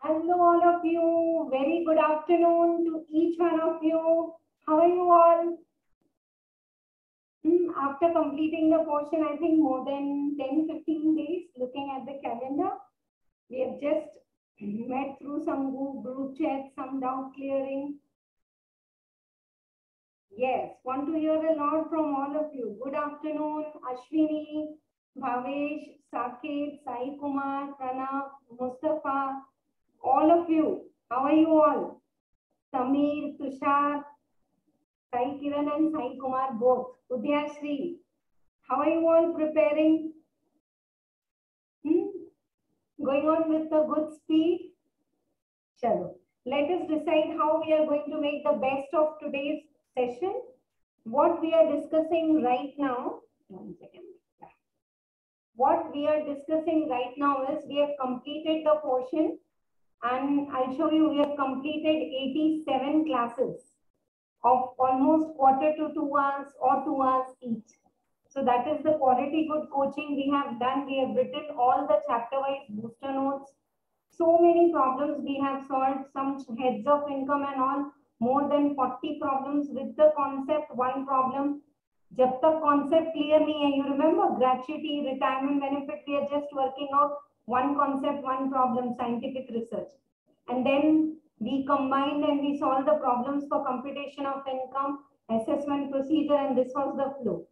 Hello, all of you. Very good afternoon to each one of you. How are you all? After completing the portion, I think more than 10-15 days, looking at the calendar, we have just met through some group chats, some doubt clearing. Yes, want to hear a lot from all of you. Good afternoon, Ashwini, Bhavesh, Saket, Sai Kumar, Pranav, Mustafa, all of you. How are you all? Samir, Tushar, Sai Kiran and Sai Kumar both. Udyashri, how are you all preparing? Going on with a good speed? Chalo. Let us decide how we are going to make the best of today's session. What we are discussing right now, one second. What we are discussing right now is we have completed the portion and I'll show you we have completed 87 classes of almost quarter to 2 hours or 2 hours each. So that is the quality good coaching we have done. We have written all the chapter-wise booster notes. So many problems we have solved, some heads of income and all, more than 40 problems with the concept, one problem. Jab tak concept clear nahi hai, you remember gratuity, retirement benefit, we are just working out one concept, one problem, scientific research. And then we combined and we solved the problems for computation of income, assessment procedure, and this was the flow.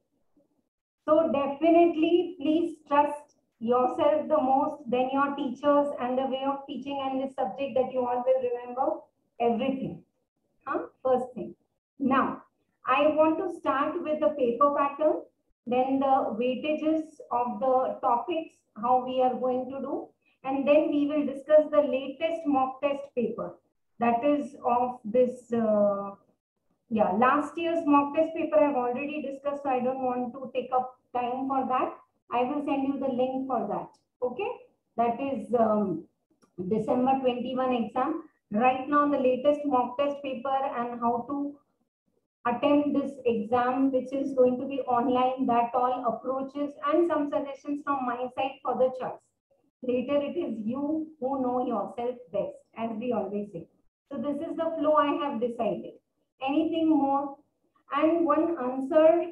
So definitely, please trust yourself the most, then your teachers and the way of teaching and this subject that you all will remember everything. First thing. Now, I want to start with the paper pattern, then the weightages of the topics, how we are going to do, and then we will discuss the latest mock test paper. That is of this, last year's mock test paper I've already discussed, so I don't want to take up time for that. I will send you the link for that. Okay, that is December 21 exam. Right now, the latest mock test paper and how to attempt this exam, which is going to be online, that all approaches and some suggestions from my side for the choice. Later, it is you who know yourself best, as we always say. So this is the flow I have decided. Anything more? And one answer,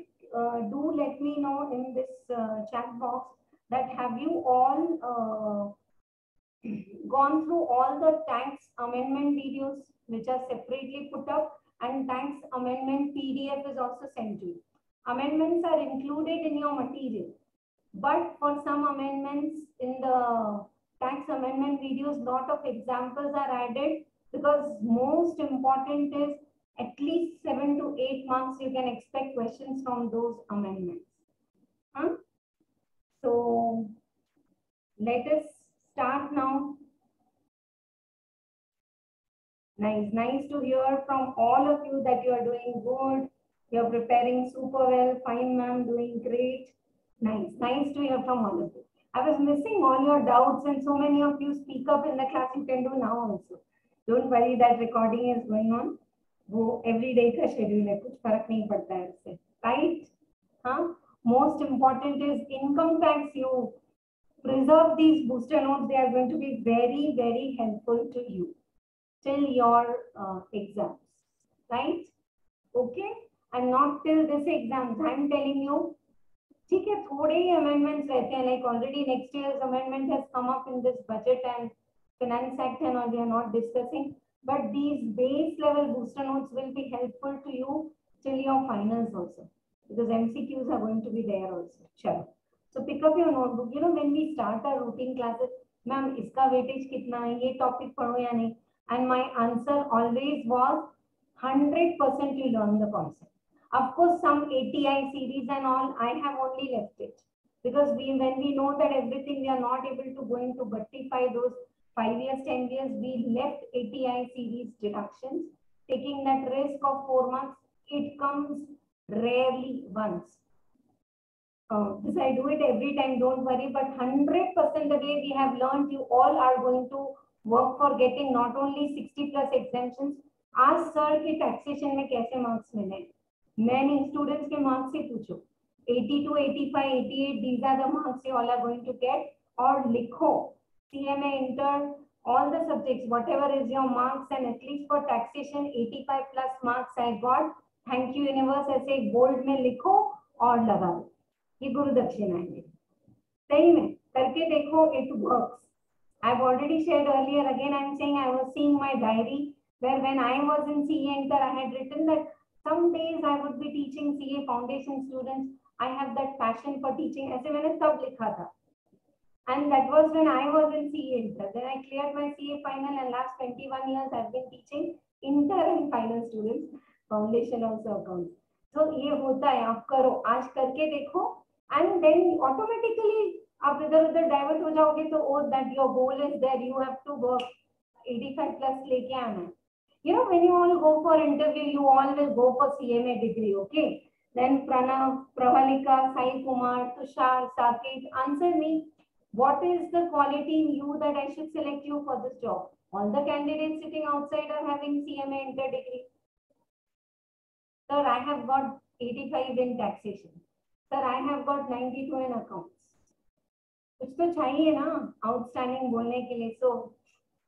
do let me know in this chat box that have you all gone through all the tax amendment videos which are separately put up, and tax amendment PDF is also sent to you. Amendments are included in your material, but for some amendments in the tax amendment videos, lot of examples are added because most important is at least 7 to 8 marks you can expect questions from those amendments. So let us start now. Nice to hear from all of you that you are doing good. You're preparing super well. Fine, ma'am, doing great. Nice to hear from all of you. I was missing all your doubts and so many of you speak up in the class. You can do now also. Don't worry, that recording is going on. वो every day का schedule है, कुछ फर्क नहीं पड़ता है उससे, right? Most important is income tax. You preserve these booster notes. They are going to be very, very helpful to you till your exams, right? Okay, and not till this exams. I'm telling you, ठीक है, थोड़े ही amendments रहते हैं. Like already next year's amendment has come up in this budget and finance act and all, we are not discussing. But these base level booster notes will be helpful to you till your finals also, because MCQs are going to be there also. Chalo. So pick up your notebook. You know, when we start our routine classes, ma'am, iska weightage kitna hai, ye topic padho ya nahi? And my answer always was 100% you learn the concept. Of course, some ATI series and all, I have only left it. Because when we know that everything, we are not able to go into rectify those 5 years, 10 years, we left ATI series deductions. Taking that risk of 4 months, it comes rarely once. This I do it every time, don't worry, but 100% the way we have learned, you all are going to work for getting not only 60 plus exemptions. Ask sir कि taxation में कैसे marks मिले? Many students के marks से पूछो. 82, 85, 88, these are the marks you all are going to get. और लिखो CMA Inter all the subjects, whatever is your marks, and at least for taxation 85 plus marks I got. Thank you universe, ऐसे bold में लिखो और लगा दो, ये गुरु दक्षिणा है मेरी। सही में करके देखो, it works. I've already shared earlier, again I'm saying, I was seeing my diary where when I was in CA Inter, I had written that some days I would be teaching CA foundation students. I have that passion for teaching. ऐसे मैंने तब लिखा था. And that was when I was in CA Inter. Then I cleared my CA final, and last 21 years I've been teaching Inter and final students, foundation also accounts. So ये होता है, आप करो, आज करके देखो, and then automatically आप इधर-उधर डाइवर्ट हो जाओगे तो oh that your goal is there, you have to work 85 plus लेके आना है. You know, when you all go for interview, you all will go for CMA degree, okay? Then Pranav, Pravalika, Sai Kumar, Tushar, Saket, answer me. What is the quality in you that I should select you for this job? All the candidates sitting outside are having CMA inter degree. Sir, I have got 85 in taxation. Sir, I have got 92 in accounts. कुछ तो चाहिए ना outstanding बोलने के लिए. So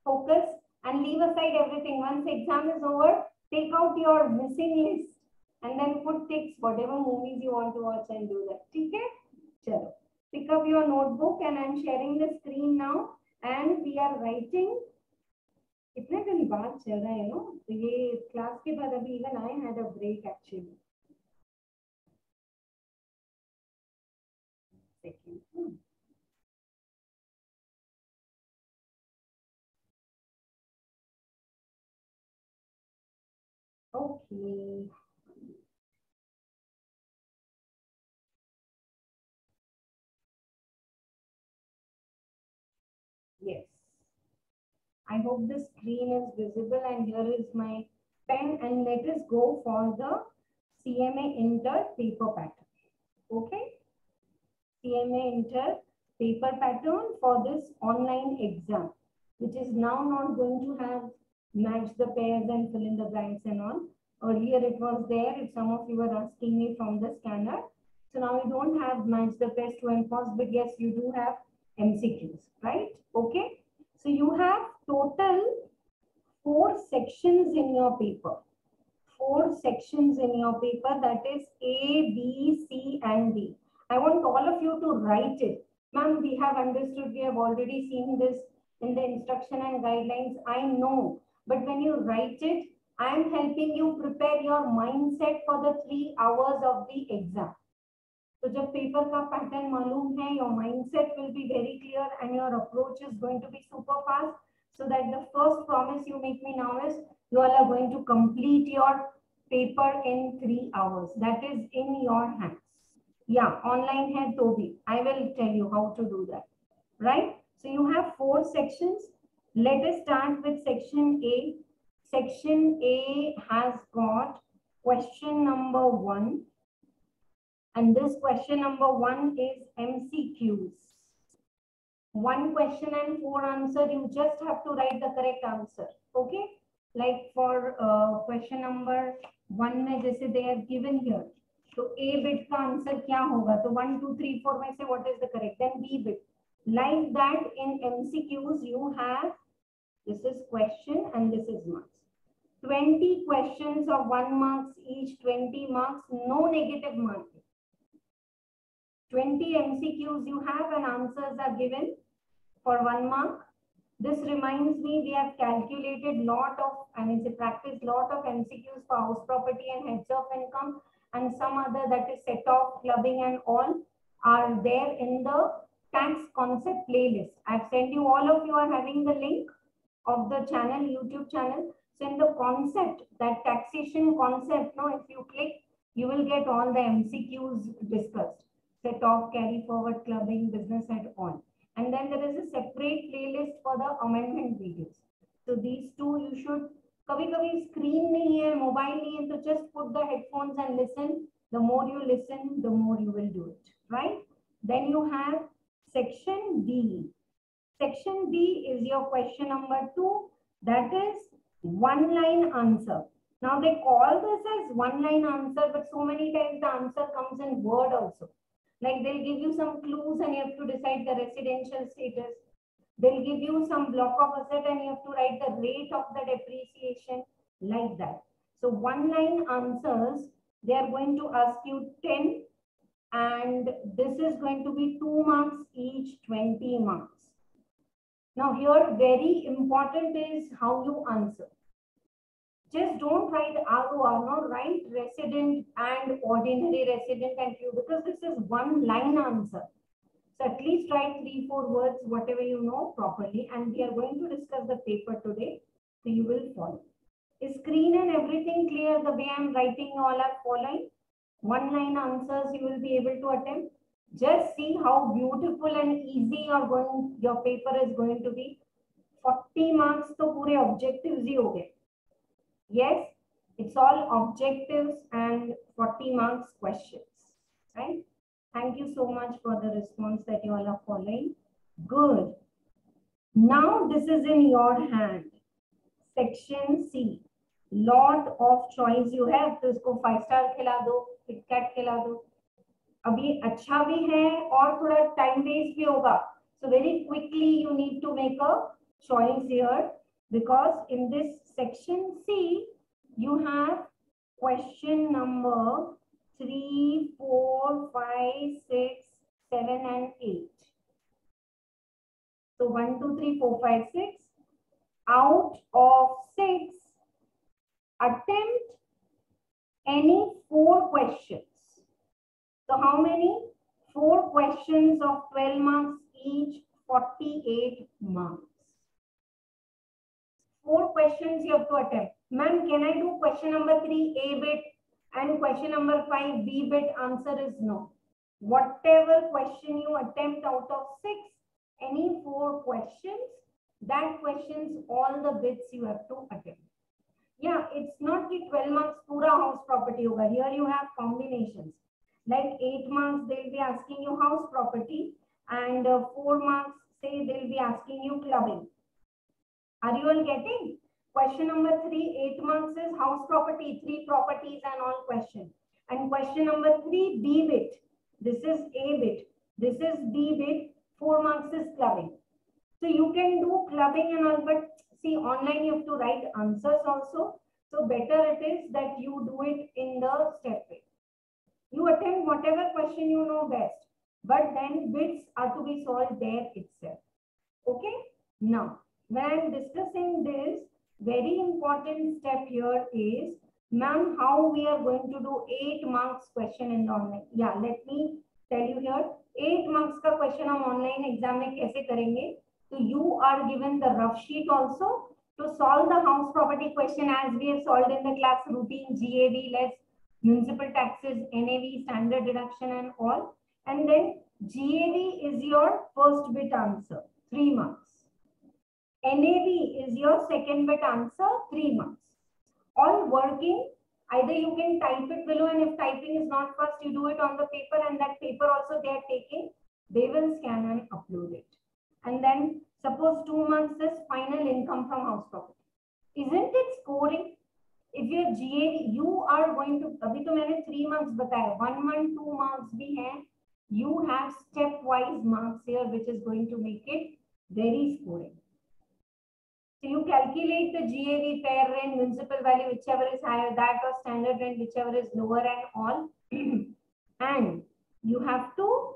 focus and leave aside everything. Once exam is over, take out your missing list and then put ticks whatever movies you want to watch and do that. ठीक है? चलो. Pick up your notebook and I'm sharing the screen now and we are writing. इतने दिन बाद चल रहा है, no? तो ये क्लास के बाद अभी even I had a break actually. Second. Okay. Yes. I hope the screen is visible and here is my pen and let us go for the CMA Inter paper pattern. Okay. CMA Inter paper pattern for this online exam, which is now not going to have match the pairs and fill in the blanks and all. Earlier it was there if some of you were asking me from the scanner. So now you don't have match the pairs to enforce, but yes, you do have MCQs, right? Okay. So you have total 4 sections in your paper. 4 sections in your paper, that is A, B, C and D. I want all of you to write it. Ma'am, we have understood, we have already seen this in the instruction and guidelines. I know, but when you write it, I am helping you prepare your mindset for the 3 hours of the exam. So जब paper का pattern मालूम है, your mindset will be very clear and your approach is going to be super fast. So that the first promise you make me now is you all are going to complete your paper in 3 hours. That is in your hands. Yeah, online hai to bhi. I will tell you how to do that. Right? So you have 4 sections. Let us start with section A. Section A has got question number 1. And this question number 1 is MCQs. 1 question and 4 answer. You just have to write the correct answer. Okay? Like for question number 1 में जैसे they have given here. So A bit का answer क्या होगा? तो 1, 2, 3, 4 में से what is the correct? Then B bit. Like that in MCQs you have, this is question and this is marks. 20 questions of 1 marks each, 20 marks, no negative marking. 20 MCQs you have and answers are given for 1 mark. This reminds me, we have calculated lot of, practiced lot of MCQs for house property and heads of income and some other, that is set off, clubbing and all are there in the tax concept playlist. I've sent you, all of you are having the link of the channel, YouTube channel. So in the concept, that taxation concept, no, if you click, you will get all the MCQs discussed. Set off, carry forward, clubbing, business and all. And then there is a separate playlist for the amendment videos. So these two you should, कभी-कभी screen नहीं है, mobile नहीं है, so just put the headphones and listen. The more you listen, the more you will do it, right? Then you have section B. Section B is your question number 2. That is 1-line answer. Now they call this as 1-line answer, but so many times the answer comes in word also. Like they'll give you some clues and you have to decide the residential status. They'll give you some block of asset and you have to write the rate of the depreciation like that. So one line answers, they are going to ask you 10 and this is going to be 2 marks each, 20 marks. Now here very important is how you answer. Just don't write ROR, no, write resident and ordinary resident and few because this is one line answer. So at least write 3-4 words, whatever you know properly, and we are going to discuss the paper today, so you will follow. Is screen and everything clear the way I'm writing, all are following? One line answers you will be able to attempt. Just see how beautiful and easy your paper is going to be. 40 marks to pure objectives hi ho gaye. Yes, it's all objectives and 40 marks questions, right? Thank you so much for the response that you all are following. Good. Now this is in your hand. Section C. Lot of choice you have. तो इसको 5 star खिला दो, KitKat खिला दो. अभी अच्छा भी है और थोड़ा time waste भी होगा. So very quickly you need to make a choice here because in this section C you have question number 3, 4, 5, 6, 7 and 8. So 1, 2, 3, 4, 5, 6. Out of 6, attempt any 4 questions. So how many? 4 questions of 12 marks each, 48 marks. 4 questions you have to attempt. Ma'am, can I do question number 3 A bit and question number 5 B bit? Answer is no. Whatever question you attempt out of 6, any 4 questions, that questions all the bits you have to attempt. Yeah, it's not the 12 marks pura house property hoga. Here you have combinations. Like 8 marks they'll be asking you house property and 4 marks say they'll be asking you clubbing. Are you all getting? Question number 3, 8 marks is house property, 3 properties and all question. And question number 3, B bit. This is A bit. This is B bit. 4 marks is clubbing. So you can do clubbing and all, but see, online you have to write answers also. So better it is that you do it in the step way. You attempt whatever question you know best, but then bits are to be solved there itself. Okay? Now, when I'm discussing this, very important step here is, ma'am, how we are going to do 8 marks question in the online. Yeah, let me tell you here. 8 marks का question हम online exam में कैसे करेंगे? So you are given the rough sheet also to solve the house property question as we have solved in the class routine, GAV, less municipal taxes, NAV, standard deduction and all. And then GAV is your first bit answer, 3 marks. NAV is your second bit answer, 3 marks. All working, either you can type it below and if typing is not first, you do it on the paper and that paper also they are taking, they will scan and upload it. And then suppose 2 marks is final income from house property. Isn't it scoring? If your GAV, you are going to, अभी तो मैंने 3 marks बताया, 1, 1, 2 marks भी हैं. You have stepwise marks here, which is going to make it very scoring. So you calculate the GAV, fair rent, municipal value, whichever is higher, that or standard rent, whichever is lower and all. And you have to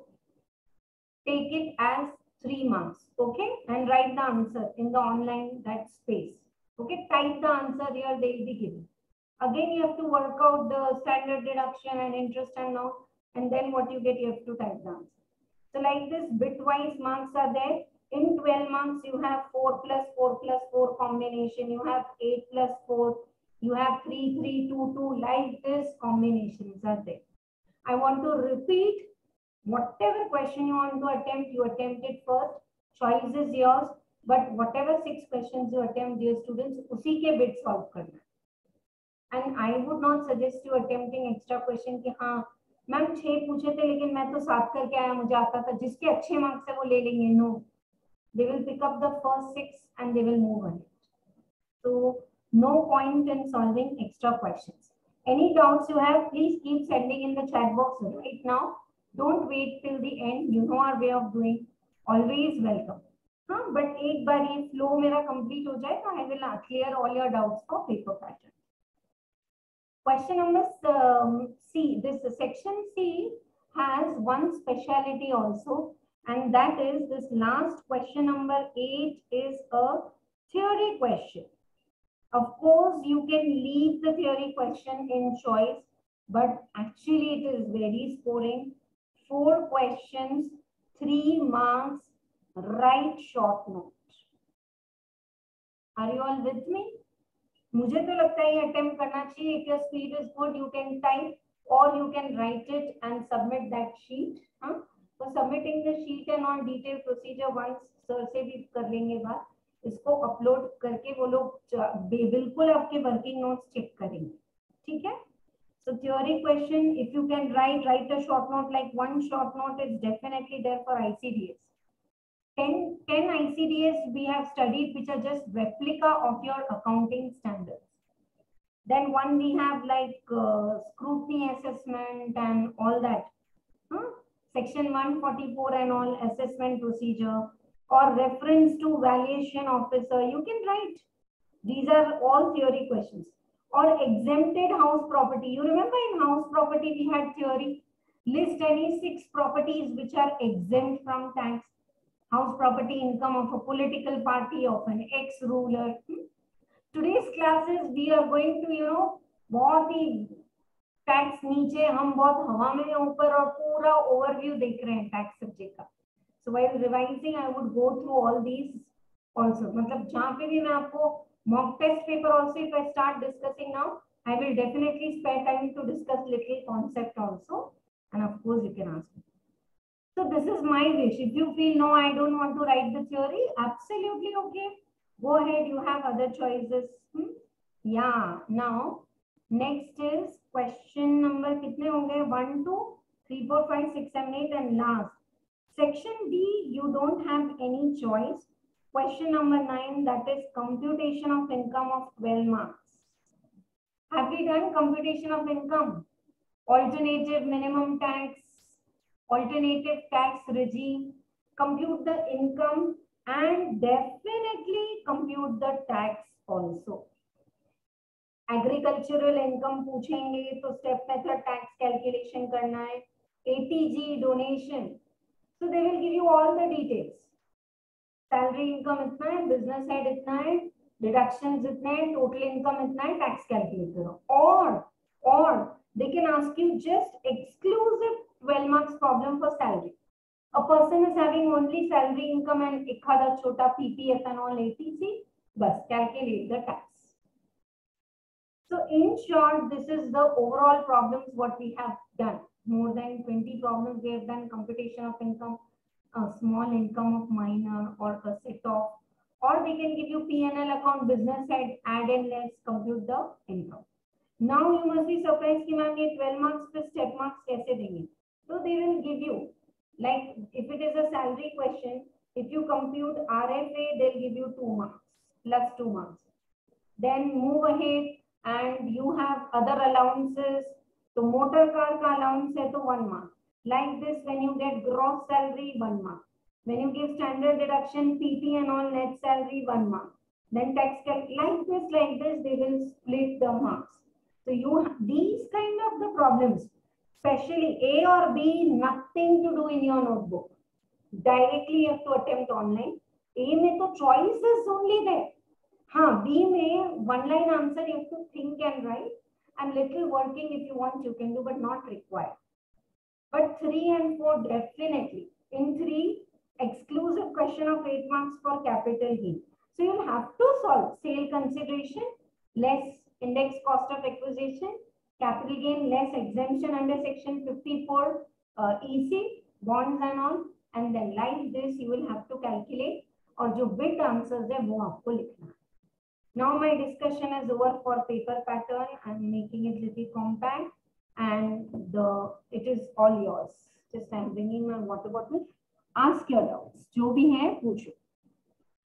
take it as 3 marks, okay? And write the answer in the online that space. Okay, type the answer here, they will be given. Again, you have to work out the standard deduction and interest and all. And then what you get, you have to type the answer. So like this, bitwise marks are there. In 12 marks, you have 4 plus 4 plus 4 combination. You have 8 plus 4. You have 3, 3, 2, 2. Like this, combinations are there. I want to repeat. Whatever question you want to attempt, you attempt it first. Choice is yours. But whatever 6 questions you attempt, dear students, usi ke bit solve karna. And I would not suggest you attempting extra question कि हाँ ma'am 6 पूछे थे लेकिन मैं तो 7 करके आया, मुझे आता था, जिसके अच्छे मार्क्स है वो ले लेंगे. No, they will pick up the first 6 and they will move on it. So no point in solving extra questions. Any doubts you have, please keep sending in the chat box right now. Don't wait till the end. You know our way of doing. Always welcome. हाँ, but एक बार ये flow मेरा complete हो जाए तो I will clear all your doubts for paper pattern. Question number C. This section C has one speciality also, and that is this last question number 8 is a theory question. Of course, you can leave the theory question in choice, but actually it is very scoring. 4 questions, 3 marks, write short note. Are you all with me? मुझे तो लगता है ये attempt करना चाहिए. If your speed is good, you can type or you can write it and submit that sheet. हाँ, तो submitting the sheet and all detailed procedure once sir से भी कर लेंगे बात. इसको अपलोड करके वो लोग बिल्कुल आपके वर्किंग नोट्स चेक करेंगे. ठीक है? So theory question, if you can write a short note, like one short note is definitely there for ICDS. 10 ICDS we have studied which are just replica of your accounting standards. Then one we have like scrutiny assessment and all that. Section 144 and all assessment procedure or reference to valuation officer. You can write. These are all theory questions. Or exempted house property. You remember in house property we had theory. List any 6 properties which are exempt from tax. House property income of a political party, of an ex-ruler. Today's classes we are going to, बहुत ही tax नीचे हम बहुत हवा में ऊपर और पूरा overview देख रहे हैं टैक्स सब्जेक्ट का. So while revising, I would go through all these also. मतलब जहाँ पे भी मैं आपको mock test paper also, if I start discussing now, I will definitely spare time to discuss little concept also, and of course you can ask me. So this is my wish. If you feel no, I don't want to write the theory, absolutely okay. Go ahead, you have other choices. Yeah, now next is question number कितने होंगे? 1, 2, 3, 4, 5, 6, 7, 8 and last. Section D, you don't have any choice. Question number 9, that is computation of income of 12 marks. Have we done computation of income? Alternative minimum tax, alternative tax regime, compute the income and definitely compute the tax also. Agricultural income पूछेंगे तो step method tax calculation करना है. ATG donation, so they will give you all the details. Salary income इतना है, business head इतना है, deductions इतने हैं, total income इतना है, tax calculate करो. Or they can ask you just exclusive 12 marks problem for salary. A person is having only salary income and ekhada chota PPF and all ATC, bas calculate the tax. So in short, this is the overall problems what we have done. More than 20 problems we have done. Computation of income, a small income of minor or a set off, or they can give you P&L account, business head, add and less, compute the income. Now you must be surprised कि ma'am ये 12 marks पे step marks कैसे देंगे? So they will give you, like if it is a salary question, if you compute RFA, they'll give you 2 marks plus 2 marks. Then move ahead and you have other allowances. So motor car का allowance है तो 1 mark. Like this, when you get gross salary, 1 mark. When you give standard deduction, PP and all net salary, 1 mark. Then tax cut, like this, they will split the marks. So these kind of the problems, especially A or B, nothing to do in your notebook. Directly you have to attempt online. A में तो choice is only there. हाँ, B में 1 line answer you have to think and write, and little working if you want you can do, but not required. But 3 and 4 definitely. In 3, exclusive question of 8 marks for capital gain. So you'll have to solve sale consideration, less index cost of acquisition, capital gain, less exemption under section 54 EC, bonds and all, and then like this you will have to calculate, और जो bit answers है वो आपको लिखना है. Now my discussion is over for paper pattern. I'm making it little compact, and it is all yours. Just I'm bringing my water bottle. Ask your doubts. जो भी है पूछो.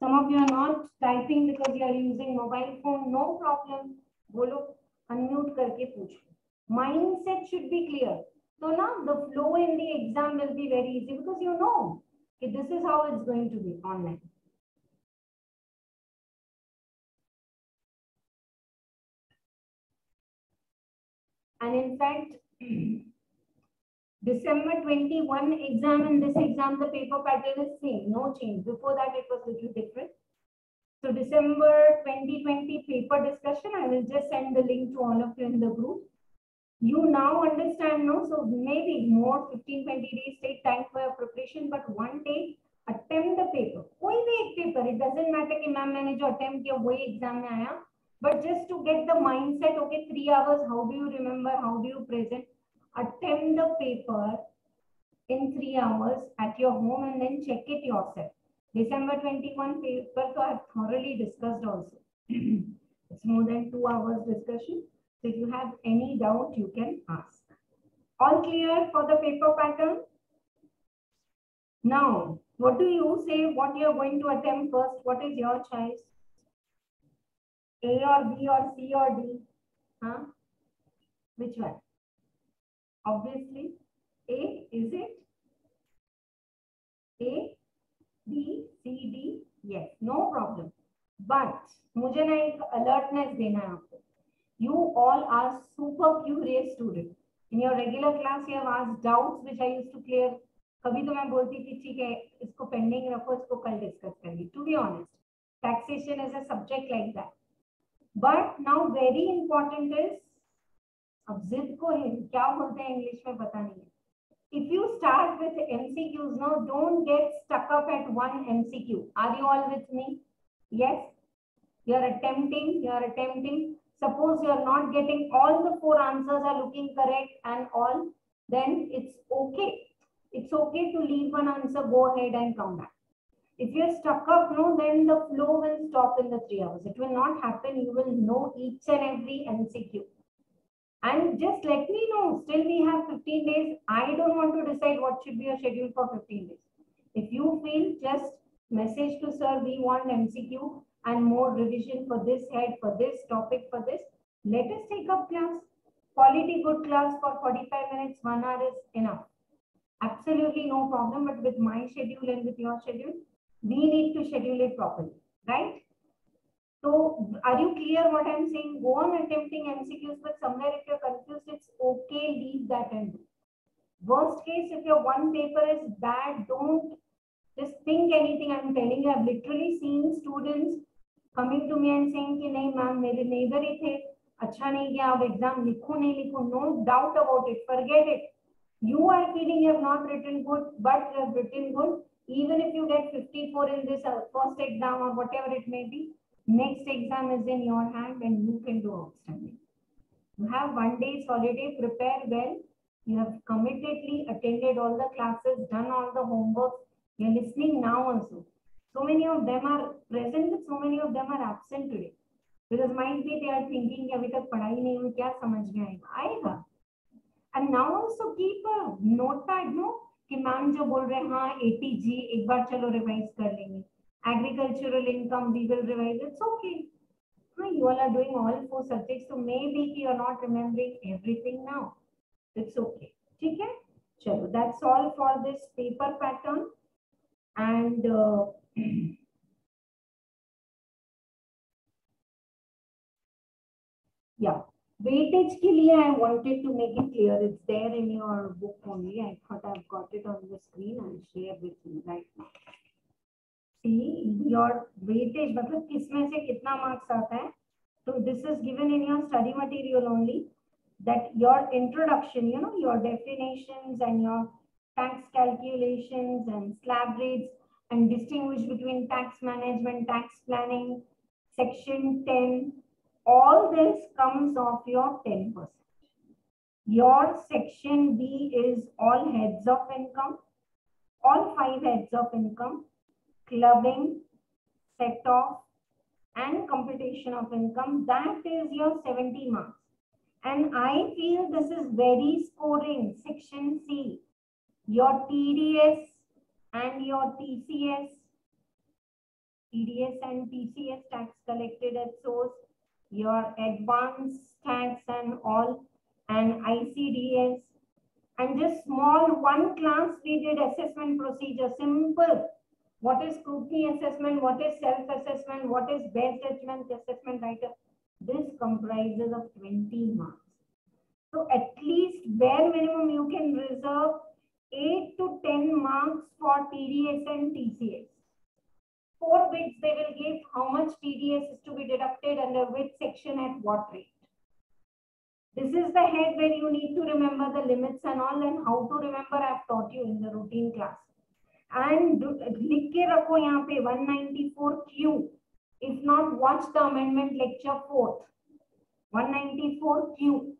Some of you are not typing because you are using mobile phone. No problem. बोलो, unmute करके पूछो. Mindset should be clear. So now the flow in the exam will be very easy because you know that this is how it's going to be online. And in fact, December 21 exam and this exam, the paper pattern is same, no change. Before that, it was little different. So December 2020 paper discussion, I will just send the link to all of you in the group. You now understand, no? So maybe more 15-20 days take time for your preparation, but one day attempt the paper. कोई भी एक paper, it doesn't matter कि ma'am मैंने जो attempt किया वही exam में आया, but just to get the mindset, okay, 3 hours, how do you remember, how do you present? Attempt the paper in 3 hours at your home and then check it yourself. December 21 paper, so I have thoroughly discussed also. It's more than 2 hours discussion. So if you have any doubt, you can ask. All clear for the paper pattern? Now, what do you say? What you are going to attempt first? What is your choice? A or B or C or D? Huh? Which one? Obviously, A, is it? A, B, C, D? Yes, no problem. But मुझे ना एक alertness देना है आपको. You all are super curious students. In your regular class, you have asked doubts which I used to clear. कभी तो मैं बोलती थी ठीक है इसको pending रखो इसको कल discuss करेंगे. To be honest, taxation is a subject like that. But now very important is अब जिद को है क्या बोलते हैं इंग्लिश में पता नहीं है. If you start with MCQs now, don't get stuck up at one MCQ. Are you all with me? Yes. You are attempting. Suppose you are not getting all the 4 answers are looking correct and all, then it's okay. It's okay to leave one answer, go ahead and come back. If you're stuck up, no, then the flow will stop in the 3 hours. It will not happen. You will know each and every MCQ. And just let me know, still we have 15 days. I don't want to decide what should be your schedule for 15 days. If you feel, just message to sir, we want MCQ and more revision for this head, for this topic, for this. Let us take up class. Quality good class for 45 minutes, 1 hour is enough. Absolutely no problem, but with my schedule and with your schedule, we need to schedule it properly, right? So, are you clear what I'm saying? Go on attempting MCQs, but somewhere if you're confused, it's okay, leave that and do. Worst case, if your one paper is bad, don't just think anything. I'm telling you, I've literally seen students coming to me and saying कि नहीं ma'am मेरे neighbor ही थे, अच्छा नहीं गया, अब exam लिखूं नहीं लिखूं, no doubt about it, forget it. You are feeling you have not written good, but you have written good. Even if you get 54 in this first exam or whatever it may be, next exam is in your hand and you can do outstanding. You have 1 day's holiday, prepare well. You have committedly attended all the classes, done all the homework. You're listening now also. So many of them are present, but so many of them are absent today. Because might be they are thinking, अभी तक पढ़ाई नहीं हुई, क्या समझ में आएगा? And now also keep a notepad, no? कि मैम जो बोल रहे हैं हाँ 80G एक बार चलो रिवाइज कर लेंगे. Agricultural income we will revise. It's okay. You all are doing all 4 subjects, so maybe you are not remembering everything now. It's okay. ठीक है? चलो, that's all for this paper pattern. And yeah, weightage के लिए I wanted to make it clear. It's there in your book only. I thought I've got it on the screen. I'll share with you right now. See your weightage, मतलब किसमें से कितना marks आता है? So this is given in your study material only. That your introduction, you know, your definitions and your tax calculations and slab rates and distinguish between tax management, tax planning, section 10, all this comes off your 10%. Your section B is all heads of income, all 5 heads of income, clubbing, set off, and computation of income. That is your 70 marks. And I feel this is very scoring. Section C, your TDS and your TCS, TDS and TCS, tax collected at source, your advanced tax and all, and ICDS, and just small one class we did assessment procedure, simple. What is scrutiny assessment? What is self-assessment? What is best judgment assessment writer? This comprises of 20 marks. So at least bare minimum you can reserve 8 to 10 marks for TDS and TCS. 4 bits they will give how much TDS is to be deducted under which section at what rate. This is the head where you need to remember the limits and all, and how to remember I have taught you in the routine class. And लिख के रखो यहाँ पे 194Q. If not, watch the amendment lecture 4th. 194Q.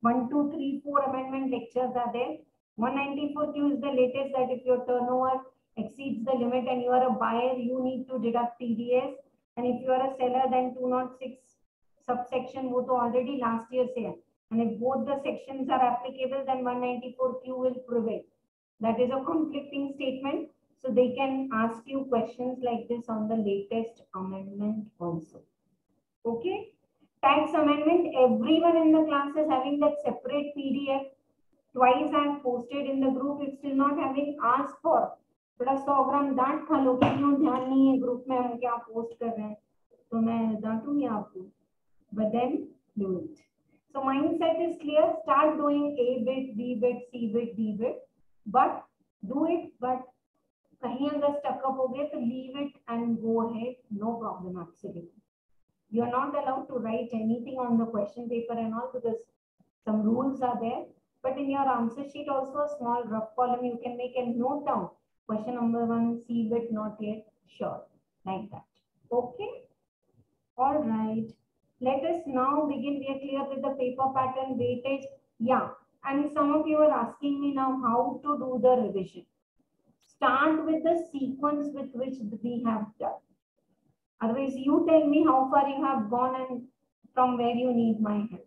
1, 2, 3, 4 amendment lectures are there. 194Q is the latest, that if your turnover exceeds the limit and you are a buyer, you need to deduct TDS. And if you are a seller, then 206 subsection, वो तो already last year से है. And if both the sections are applicable, then 194Q will prevail. That is a conflicting statement. So they can ask you questions like this on the latest amendment also. Okay. Tax amendment, everyone in the class is having that separate PDF. Twice I have posted in the group. If still not having, asked for. थोड़ा 100 ग्राम डांट खा लो कि क्यों ध्यान नहीं है group में हम क्या पोस्ट कर रहे हैं, तो मैं डांटूंगी आपको. But then do it. So mindset is clear. Start doing A bit, B bit, C bit, D bit. But do it. But कहीं अगर stuck up हो गए तो leave it and go ahead. No problem, absolutely. You are not allowed to write anything on the question paper and all because some rules are there. But in your answer sheet also, a small rough column, you can make a note down. Question number 1, C bit not yet sure, like that. Okay. All right. Let us now begin. We are clear with the paper pattern, weightage. Yeah. And some of you are asking me now how to do the revision. Start with the sequence with which we have done. Otherwise, you tell me how far you have gone and from where you need my help.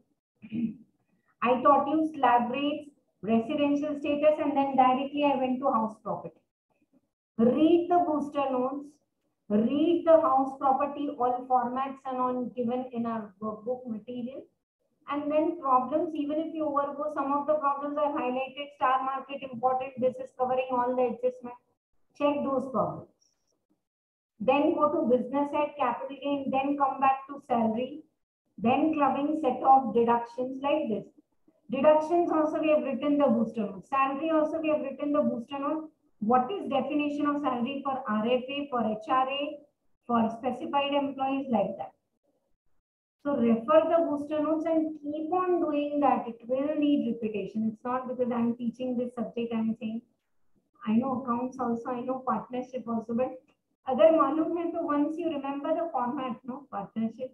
I taught you slab rates, residential status, and then directly I went to house property. Read the booster notes, read the house property, all formats and all given in our workbook material. And then problems, even if you overgo some of the problems I highlighted, star market important, this is covering all the adjustments. Check those problems. Then go to business head, capital gain, then come back to salary, then clubbing set of deductions like this. Deductions also we have written the booster note. Salary also we have written the booster note. What is definition of salary for RFA, for HRA, for specified employees, like that. So refer the booster notes and keep on doing that. It will need repetition. It's not because I'm teaching this subject, I'm saying, I know accounts also, I know partnership also, but अगर मालूम है तो once you remember the format, no partnership,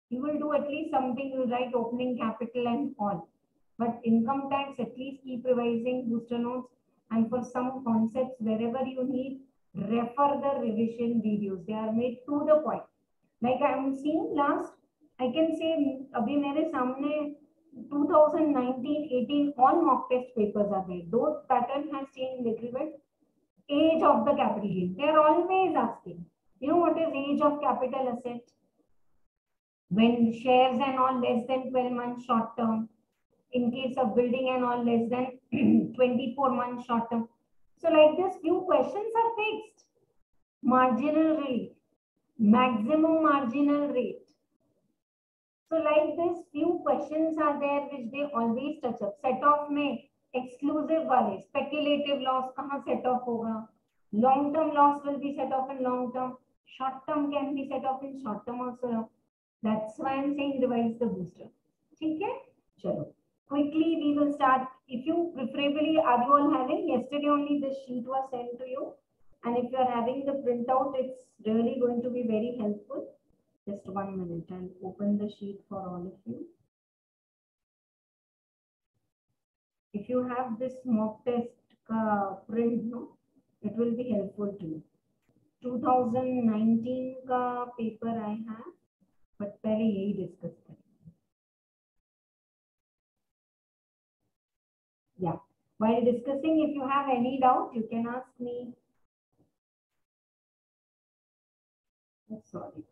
you will do at least something. You will write opening capital and all. But income tax, at least keep revising booster notes. And for some concepts, wherever you need, refer the revision videos. They are made to the point. Like I am seeing last, I can say, अभी मेरे सामने 2019-18 all mock test papers are there. Those pattern has changed little bit. Age of the capital gain. They are always asking. You know what is age of capital asset? When shares and all less than 12 months short term. In case of building and all less than 24 months short term. So like this, few questions are fixed. Marginal rate, maximum marginal rate. So like this, few questions are there which they always touch up. Set off में exclusive वाले, speculative loss कहाँ set off होगा? Long term loss will be set off in long term. Short term can be set off in short term also. That's why I'm saying revise the booster. ठीक है? चलो. Quickly we will start. If you preferably, are you all having? Yesterday only this sheet was sent to you. And if you are having the printout, it's really going to be very helpful. Just 1 minute. I'll open the sheet for all of you. If you have this mock test print, no, it will be helpful to you. 2019 का paper I have, but पहले यही discuss करें. Yeah. While discussing, if you have any doubt, you can ask me. Oh, sorry.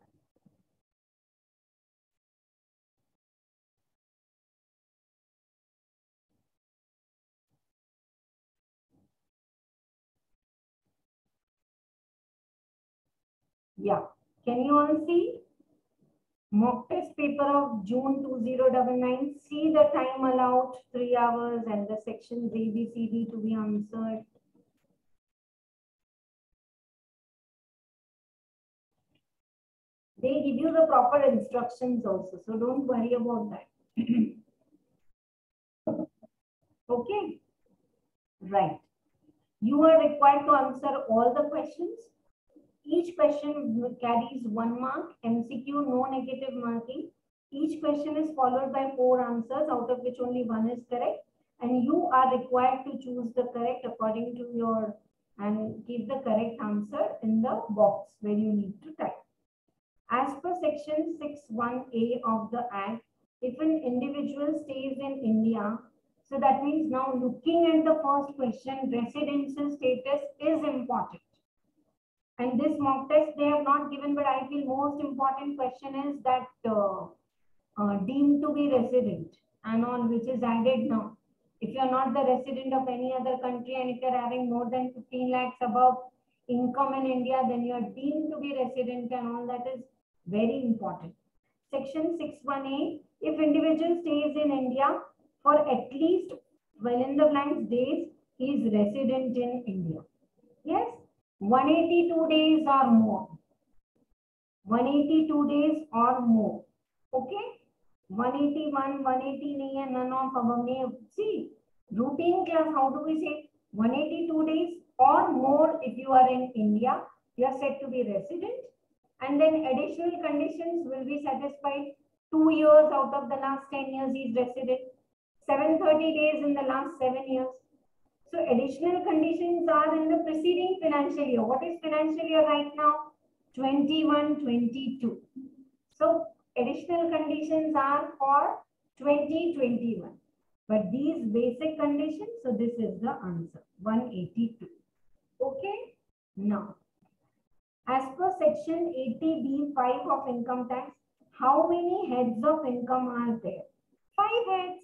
Yeah. Can you all see? Mock test paper of June 2099. See the time allowed, 3 hours, and the sections A, B, C, D to be answered. They give you the proper instructions also, so don't worry about that. Okay, right. You are required to answer all the questions. Each question carries 1 mark, MCQ, no negative marking. Each question is followed by 4 answers, out of which only 1 is correct. And you are required to choose the correct according to your, and give the correct answer in the box where you need to type. As per section 61A of the Act, if an individual stays in India, so that means now looking at the first question, residential status is important. And this mock test they have not given, but I feel most important question is that deemed to be resident and all, which is added now. If you are not the resident of any other country and if you are having more than 15 lakhs above income in India, then you are deemed to be resident and all, that is very important. Section 61A, if individual stays in India for at least fill in the blanks days, he is resident in India. Yes, 182 days or more. 182 days or more. Okay? 181, 180 nahi hai, none of above. See, routine class, how do we say? 182 days or more if you are in India, you are said to be resident. And then additional conditions will be satisfied. 2 years out of the last 10 years he is resident. 730 days in the last 7 years. So additional conditions are in the preceding financial year. What is financial year right now? 21-22. So additional conditions are for 2021. But these basic conditions, so this is the answer, 182. Okay? Now, as per section 80B5 of income tax, how many heads of income are there? 5 heads.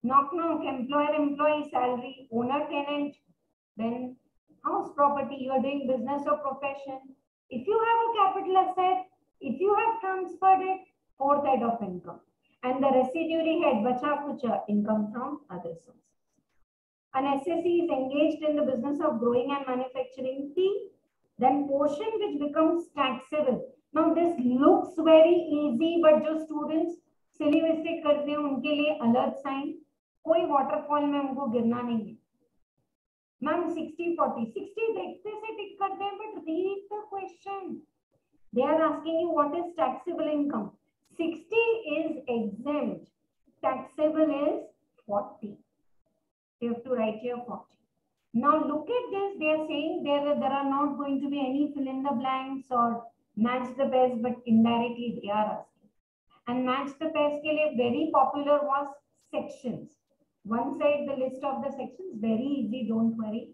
Knock, employer, employee, salary, owner, tenant, then house property, you are doing business or profession. If you have a capital asset, if you have transferred it, 4th head of income. And the residuary head, bacha kucha, income from other sources. An SSE is engaged in the business of growing and manufacturing tea, then portion which becomes taxable. Now this looks very easy, but जो students silly mistake करते हैं उनके लिए alert sign. कोई waterfall में उनको गिरना नहीं है. मैम 60-40, 60 देखते से टिक करते हैं, but read the question. They are asking you what is taxable income. 60 is exempt. Taxable is 40. You have to write here 40. Now look at this. They are saying there are not going to be any fill in the blanks or match the best, but indirectly they are asking. And match the best के लिए very popular was sections. One side the list of the sections, very easy, don't worry.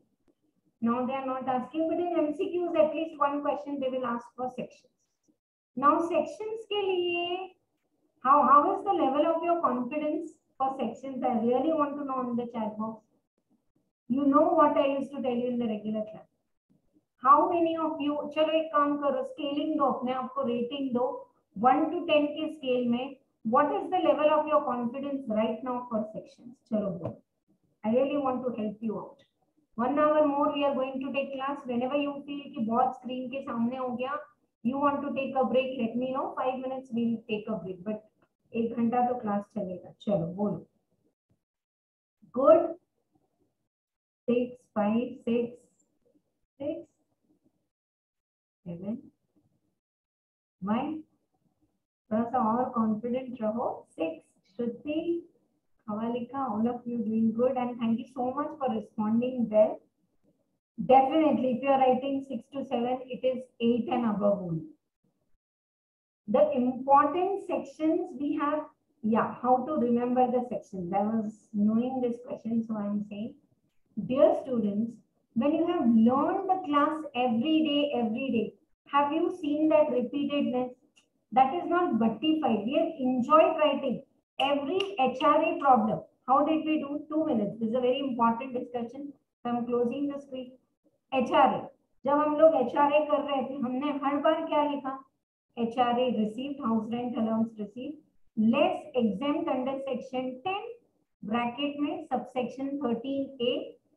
Now they are not asking, but in MCQs at least one question they will ask for sections. Now sections के लिए, how is the level of your confidence for sections? I really want to know in the chat box. You know what I used to tell you in the regular class. How many of you, चलो एक काम करो, scaling दो, अपने आपको rating दो, 1 to 10 के scale में, what is the level of your confidence right now for sections? चलो दो. I really want to help you out. 1 hour more we are going to take class. Whenever you feel कि बहुत screen के सामने हो गया, you want to take a break, let me know. 5 minutes we'll take a break, but 1 घंटा तो class चलेगा. चलो बोलो. Good. 6, 5, 6, 6, 7. Why? थोड़ा सा और confident रहो. 6. Shruti, Kavalika, all of you doing good, and thank you so much for responding well. Definitely, if you are writing 6 to 7, it is 8 and above only. The important sections we have, yeah, how to remember the sections. I was knowing this question, so I am saying, dear students, when you have learned the class every day, have you seen that repeatedness? That is not buttified. We have enjoyed writing every HRA problem. How did we do? 2 minutes. This is a very important discussion. So I am closing the screen. HRA. जब हम लोग HRA कर रहे थे, हमने हर बार क्या लिखा? HRA received, house rent allowance received, less exempt under section 10 bracket में subsection 13A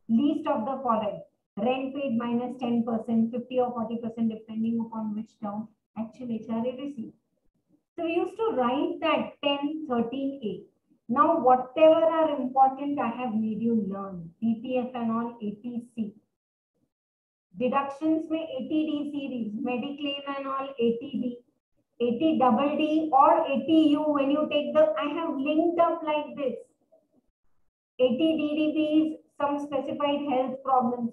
least of the following, rent paid minus 10%, 50 or 40% depending upon which term actual HRA received. So we used to write that 10, 13A. Now whatever are important I have made you learn, PPF and all, ATC. Deductions में 80D series, Mediclaim and all 80D, 80 double D or 80U when you take the, I have linked up like this. 80 DDBs, some specified health problems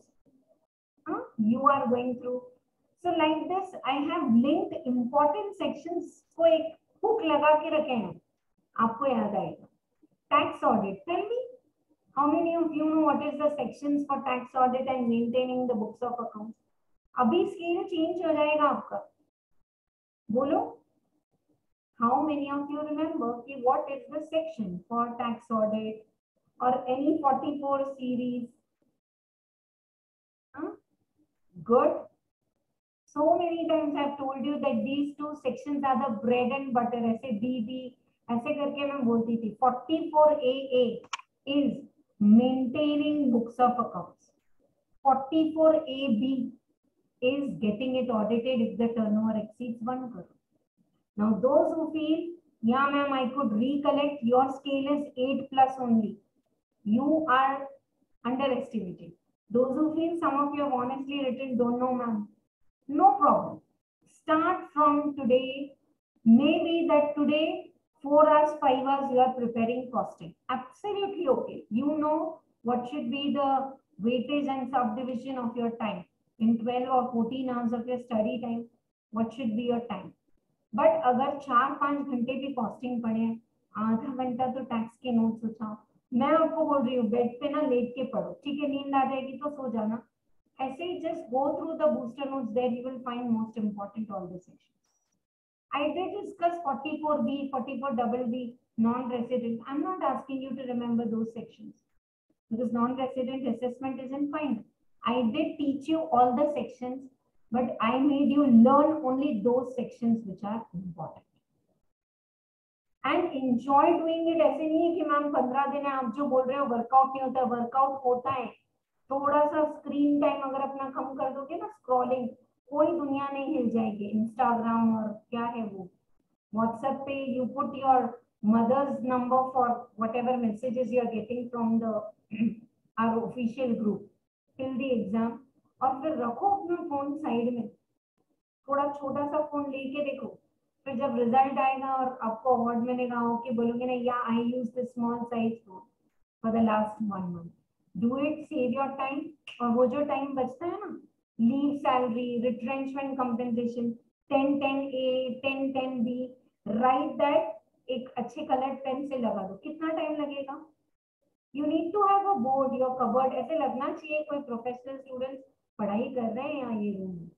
you are going through. So like this, I have linked important sections को एक hook लगा के रखे हैं, आपको याद आएगा. Tax audit, tell me, how many of you know what is the sections for tax audit and maintaining the books of accounts? अभी स्केल चेंज हो जाएगा आपका, बोलो. How many of you remember कि what is the section for tax audit or any 44 series? Good. So many times I've told you that these two sections are the bread and butter. ऐसे DD ऐसे करके मैं बोलती थी. 44AA is maintaining books of accounts. 44AB is getting it audited if the turnover exceeds 1 crore. Now those who feel, yeah ma'am, I could recollect, your scale is 8 plus only, you are underestimating. Those who feel some of you have honestly written, don't know ma'am, no problem. Start from today. Maybe that today 4 hours, 5 hours you are preparing costing. Absolutely okay. You know what should be the weightage and subdivision of your time. In 12 or 14 hours of your study time, what should be your time? But अगर 4-5 घंटे भी costing पढ़े, आधा घंटा तो tax के notes उठाओ. मैं आपको बोल रही हूँ बेड पे ना लेट के पढ़ो, ठीक है? नींद आ जाएगी तो सो जाना. ऐसे ही just go through the booster notes, there you will find most important all the sections. I did discuss 44B, 44BB, non-resident. I'm not asking you to remember those sections because non-resident assessment isn't fine. I did teach you all the sections, but I made you learn only those sections which are important. And enjoy doing it. ऐसे नहीं है कि ma'am 15 दिन है, आप जो बोल रहे हो वर्कआउट नहीं होता. वर्कआउट होता है. थोड़ा सा स्क्रीन टाइम अगर अपना कम कर दोगे ना, स्क्रॉलिंग, कोई दुनिया नहीं हिल जाएगी. इंस्टाग्राम और क्या है वो, व्हाट्सएप पे you put your mother's number for whatever messages you are getting from the our official group till the exam, और फिर रखो अपना फोन साइड में. थोड़ा छोटा सा फोन लेके देखो, फिर जब रिजल्ट आएगा और आपको अवार्ड मिलेगा, ओके बोलोगे ना, yeah I use the small size phone for the last 1 month. Do it, save your time. और वो जो टाइम बचता है ना, leave salary, retrenchment compensation, 1010A, 1010B, right that. एक अच्छे कलर पेन से लगा दो. कितना टाइम लगेगा? You need to have a board, your cupboard ऐसे लगना चाहिए कोई प्रोफेशनल स्टूडेंट्स पढ़ाई कर रहे हैं यहाँ ये रूम में.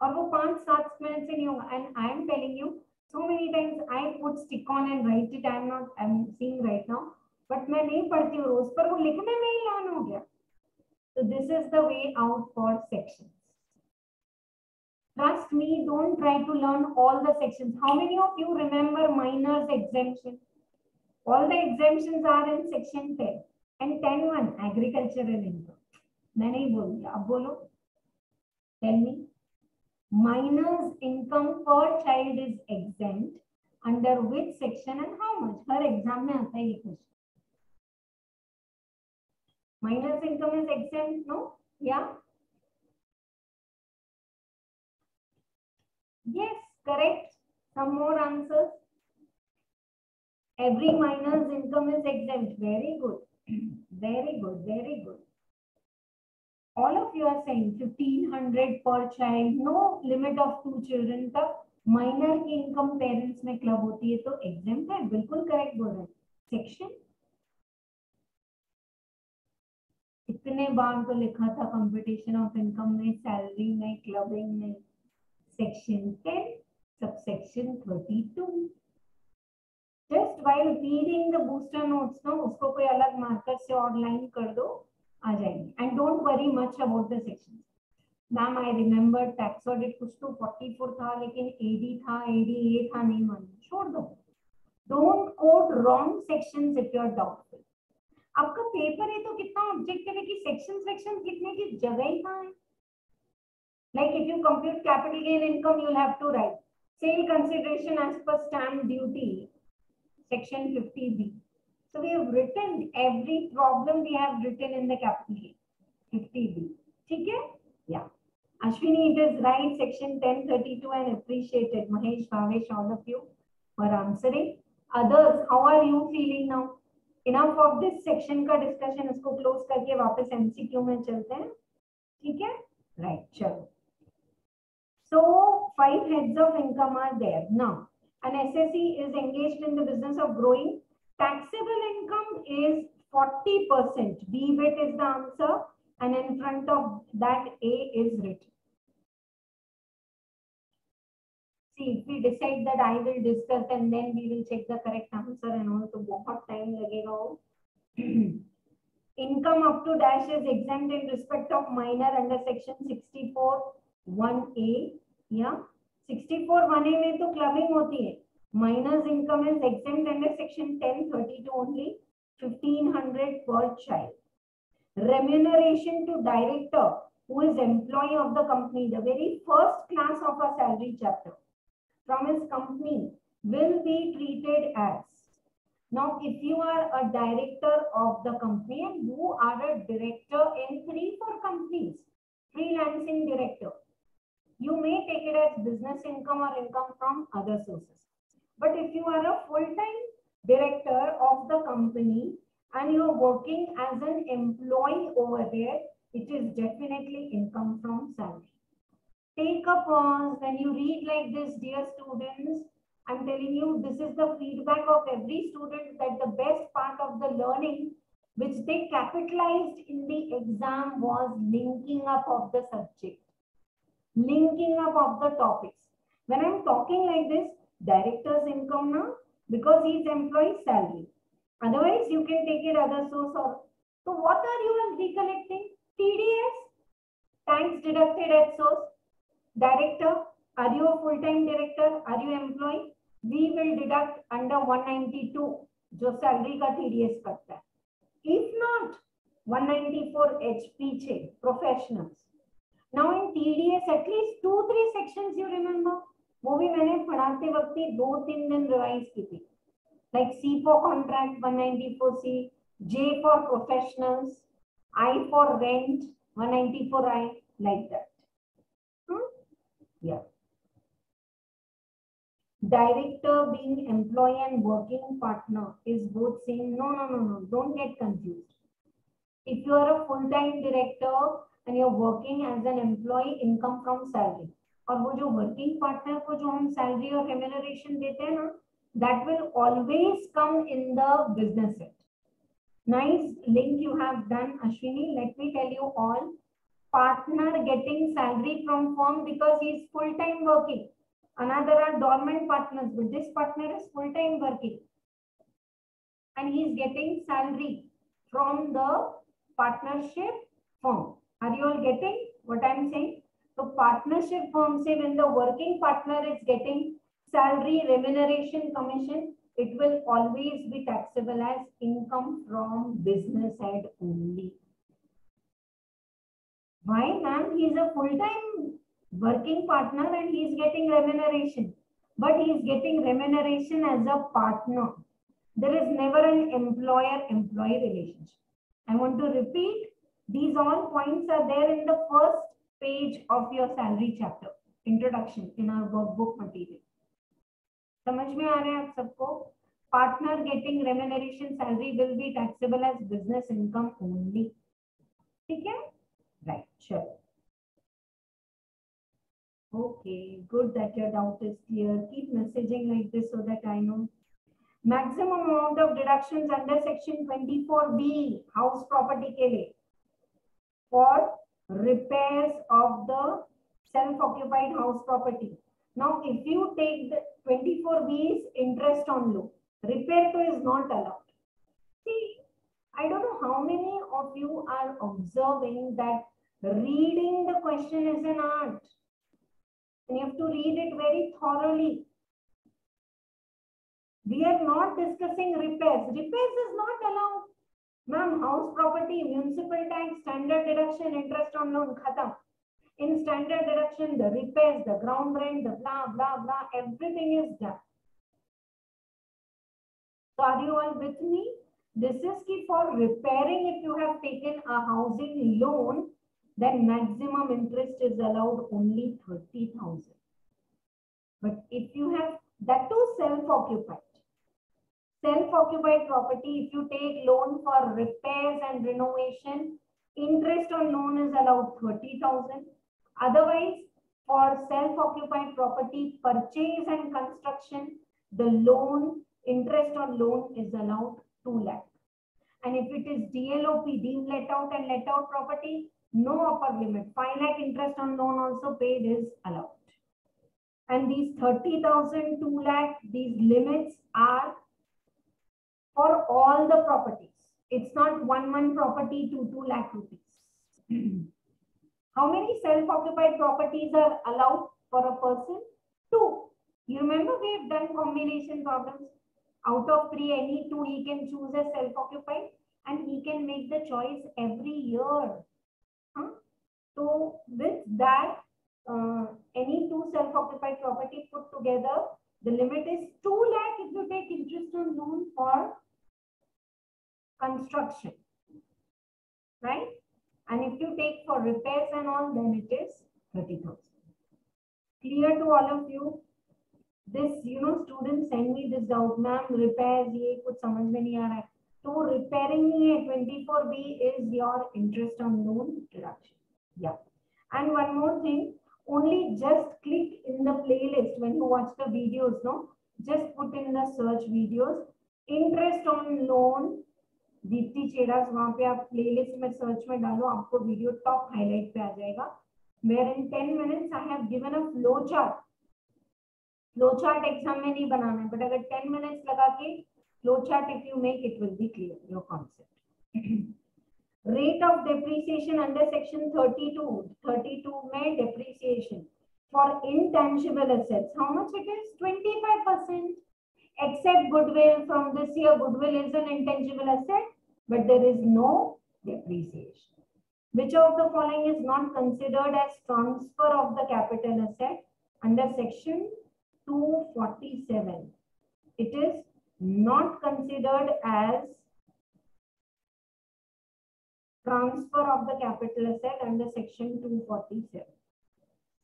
और वो 5-7 मिनट से नहीं होगा. And I am telling you, so many times I put stick on and right it. I am seeing right now, but मैं नहीं पढ़ती हूँ रोज, पर वो लिखने में ही लर्न हो गया. So this is the way out for sections. Trust me, don't try to learn all the sections. How many of you remember minors exemption? All the exemptions are in section 10 and 10(1) agricultural income. मैं नहीं बोल रही, अब बोलो. Tell me, minors income per child is exempt under which section and how much? Her exam में आता है ये question. Minors income is exempt, no? Yeah? Yes, correct. Some more answers. Every minor's income is exempt. Very good. Very good. Very good. All of you are saying 1500 per child, no limit of 2 children तक minor की income parents में club होती है तो exempt है. बिल्कुल correct बोल रहे हैं. Section इतने बार तो लिखा था कंपटीशन ऑफ इनकम में, सैलरी में, क्लबिंग में. Section 10 subsection 32. Just while reading the booster notes, no उसको कोई अलग मार्कर से और लाइन कर दो, आ जाएंगे. And don't worry much about the section. Ma'am I remember tax audit कुछ तो 44 था, लेकिन एडी था, एडी था, नहीं मालूम, छोड़ दो. Don't quote wrong sections if you are doubtful. आपका पेपर है तो कितना ऑब्जेक्टिव है कि सेक्शंस लिखने की जगह ही कहाँ है. Like if you compute capital gain income, you'll have to write sale consideration as per stamp duty, section 50B. So we have written every problem we have written in the capital gain 50B. Okay? Yeah. Ashwini, it is right. Section 1032 and appreciated. Mahesh, Bhavesh, all of you for answering. Others, how are you feeling now? Enough of this section का discussion. इसको close करके वापस MCQ में चलते हैं. ठीक है? Right. चलो. So 5 heads of income are there. Now, an SSE is engaged in the business of growing. Taxable income is 40%. B bit is the answer, and in front of that A is written. See, if we decide that I will discuss and then we will check the correct answer and all, तो बहुत time लगेगा. Income up to dash is exempt in respect of minor under section 64(1)(a). Yeah, 64(1)(a) में तो clubbing होती है. Minor's income is exempt under section 1032 only, 1500 per child. Remuneration to director who is employee of the company, the very first class of a salary chapter, from his company will be treated as. Now, if you are a director of the company and you are a director in 3-4 companies, freelancing director, you may take it as business income or income from other sources. But if you are a full-time director of the company and you are working as an employee over there, it is definitely income from salary. Take a pause when you read like this, dear students. I'm telling you, this is the feedback of every student, that the best part of the learning which they capitalized in the exam was linking up of the subject, linking up of the topics. When I'm talking like this, director's income now, because he is employee salary. Otherwise, you can take it other source or. So what are you recollecting? TDS, tax deducted at source. Director, are you a full-time director? Are you employee? We will deduct under 192, जो salary का TDS करता है. If not, 194H पीछे, professionals. Now in TDS, at least 2-3 sections you remember. वो भी मैंने पढ़ाते वक्त ही 2-3 दिन रिवाइज की थी. Like C for contract, 194C, J for professionals, I for rent, 194I, like that. Yeah. Director being employee and working partner is both same. No. Don't get confused. If you are a full-time director and you're working as an employee, income from salary. और वो जो working partner को जो हम salary और remuneration देते हैं ना, that will always come in the business set. Nice link you have done, Ashwini. Let me tell you all. Partner getting salary from firm because he is full-time working. Another are dormant partners, but this partner is full-time working. And he is getting salary from the partnership firm. Are you all getting what I am saying? So partnership firm say when the working partner is getting salary, remuneration, commission, it will always be taxable as income from business head only. Why, ma'am? He is a full-time working partner and he is getting remuneration. But he is getting remuneration as a partner. There is never an employer-employee relationship. I want to repeat, these all points are there in the first page of your salary chapter, introduction in our workbook material. समझ में आ रहा है आप सबको? Partner getting remuneration salary will be taxable as business income only. ठीक है? Right, sure. Okay, good that your doubt is clear. Keep messaging like this so that I know. Maximum amount of deductions under section 24B, house property के लिए, for repairs of the self-occupied house property. Now, if you take the 24B's interest on loan, repair to is not allowed. See, I don't know how many of you are observing that Reading the question is an art. And you have to read it very thoroughly. We are not discussing repairs. Repairs is not allowed. Ma'am, house property, municipal tax, standard deduction, interest on loan, khatam. In standard deduction, the repairs, the ground rent, the blah, blah, blah, everything is done. So are you all with me? This is key for repairing. If you have taken a housing loan, then maximum interest is allowed only 30,000. But if you have that too self-occupied property, if you take loan for repairs and renovation, interest on loan is allowed 30,000. Otherwise, for self-occupied property purchase and construction, the loan, interest on loan is allowed 2 lakh. And if it is DLOP, deemed let out and let out property, no upper limit. 5 lakh interest on loan also paid is allowed. And these 30,000, 2 lakh, these limits are for all the properties. It's not one property to 2 lakh rupees. How many self-occupied properties are allowed for a person? 2. You remember we have done combination problems. Out of 3, any 2 he can choose as self-occupied and he can make the choice every year. So with that, any 2 self-occupied property put together, the limit is 2 lakh if you take interest on loan for construction, right? And if you take for repairs and all, then it is 30,000. Clear to all of you? This, students send me this doubt, ma'am, repairs, ye kuch samajh mein nahi aa raha hai. So repairing nahi hai, 24B is your interest on loan deduction. Yeah. And one more thing, only just click in the playlist when you watch the videos, no? Just put in the search videos, interest on loan, Dipti Chheda, वहाँ पे आप playlist में search में डालो, आपको video top highlight पे आ जाएगा. Where in 10 minutes I have given a flow chart. Flow chart exam में नहीं बनाना है, but अगर 10 minutes लगा के flow chart if you make, it will be clear your concept. Rate of depreciation under section 32. 32 में depreciation for intangible assets. How much it is? 25%. Except goodwill, from this year, goodwill is an intangible asset, but there is no depreciation. Which of the following is not considered as transfer of the capital asset under section 247? It is not considered as transfer of the capital asset under section 247.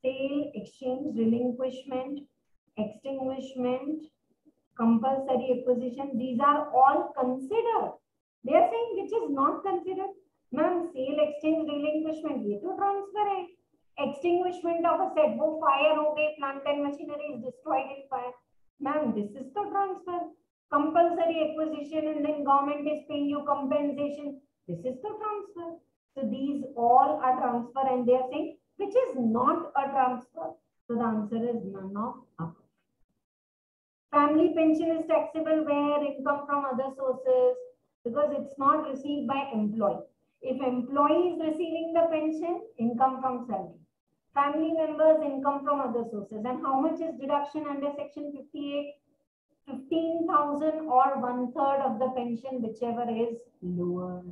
Sale, exchange, relinquishment, extinguishment, compulsory acquisition, these are all considered. They are saying which is not considered. Ma'am, sale, exchange, relinquishment, ये तो transfer है. Extinguishment of asset, वो fire हो गई, plant and machinery is destroyed in fire. Ma'am, this is the transfer. Compulsory acquisition and then government is paying you compensation. This is the transfer. So these all are transfer and they are saying which is not a transfer. So the answer is none of above. Family pension is taxable where? Income from other sources, because it's not received by employee. If employee is receiving the pension, income from salary. Family members, income from other sources. And how much is deduction under section 58? 15,000 or 1/3 of the pension, whichever is lower.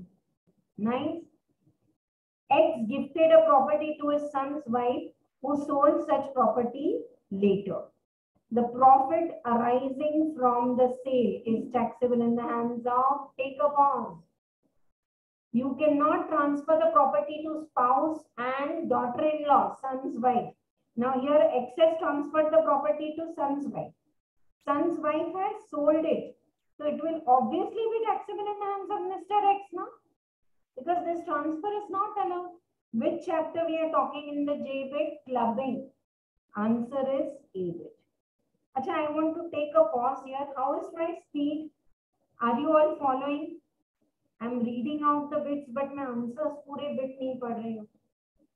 Nice. X gifted a property to his son's wife who sold such property later. The profit arising from the sale is taxable in the hands of, take a pause. You cannot transfer the property to spouse and daughter-in-law, son's wife. Now here X has transferred the property to son's wife. Son's wife has sold it. So it will obviously be taxable in the hands of Mr. X now. Because this transfer is not allowed. Which chapter we are talking in the J bit? Clubbing. Answer is A bit. Acha, I want to take a pause here. How is my speed? Are you all following? I'm reading out the bits, but my answers पूरे bit नहीं पढ़ रही हूँ.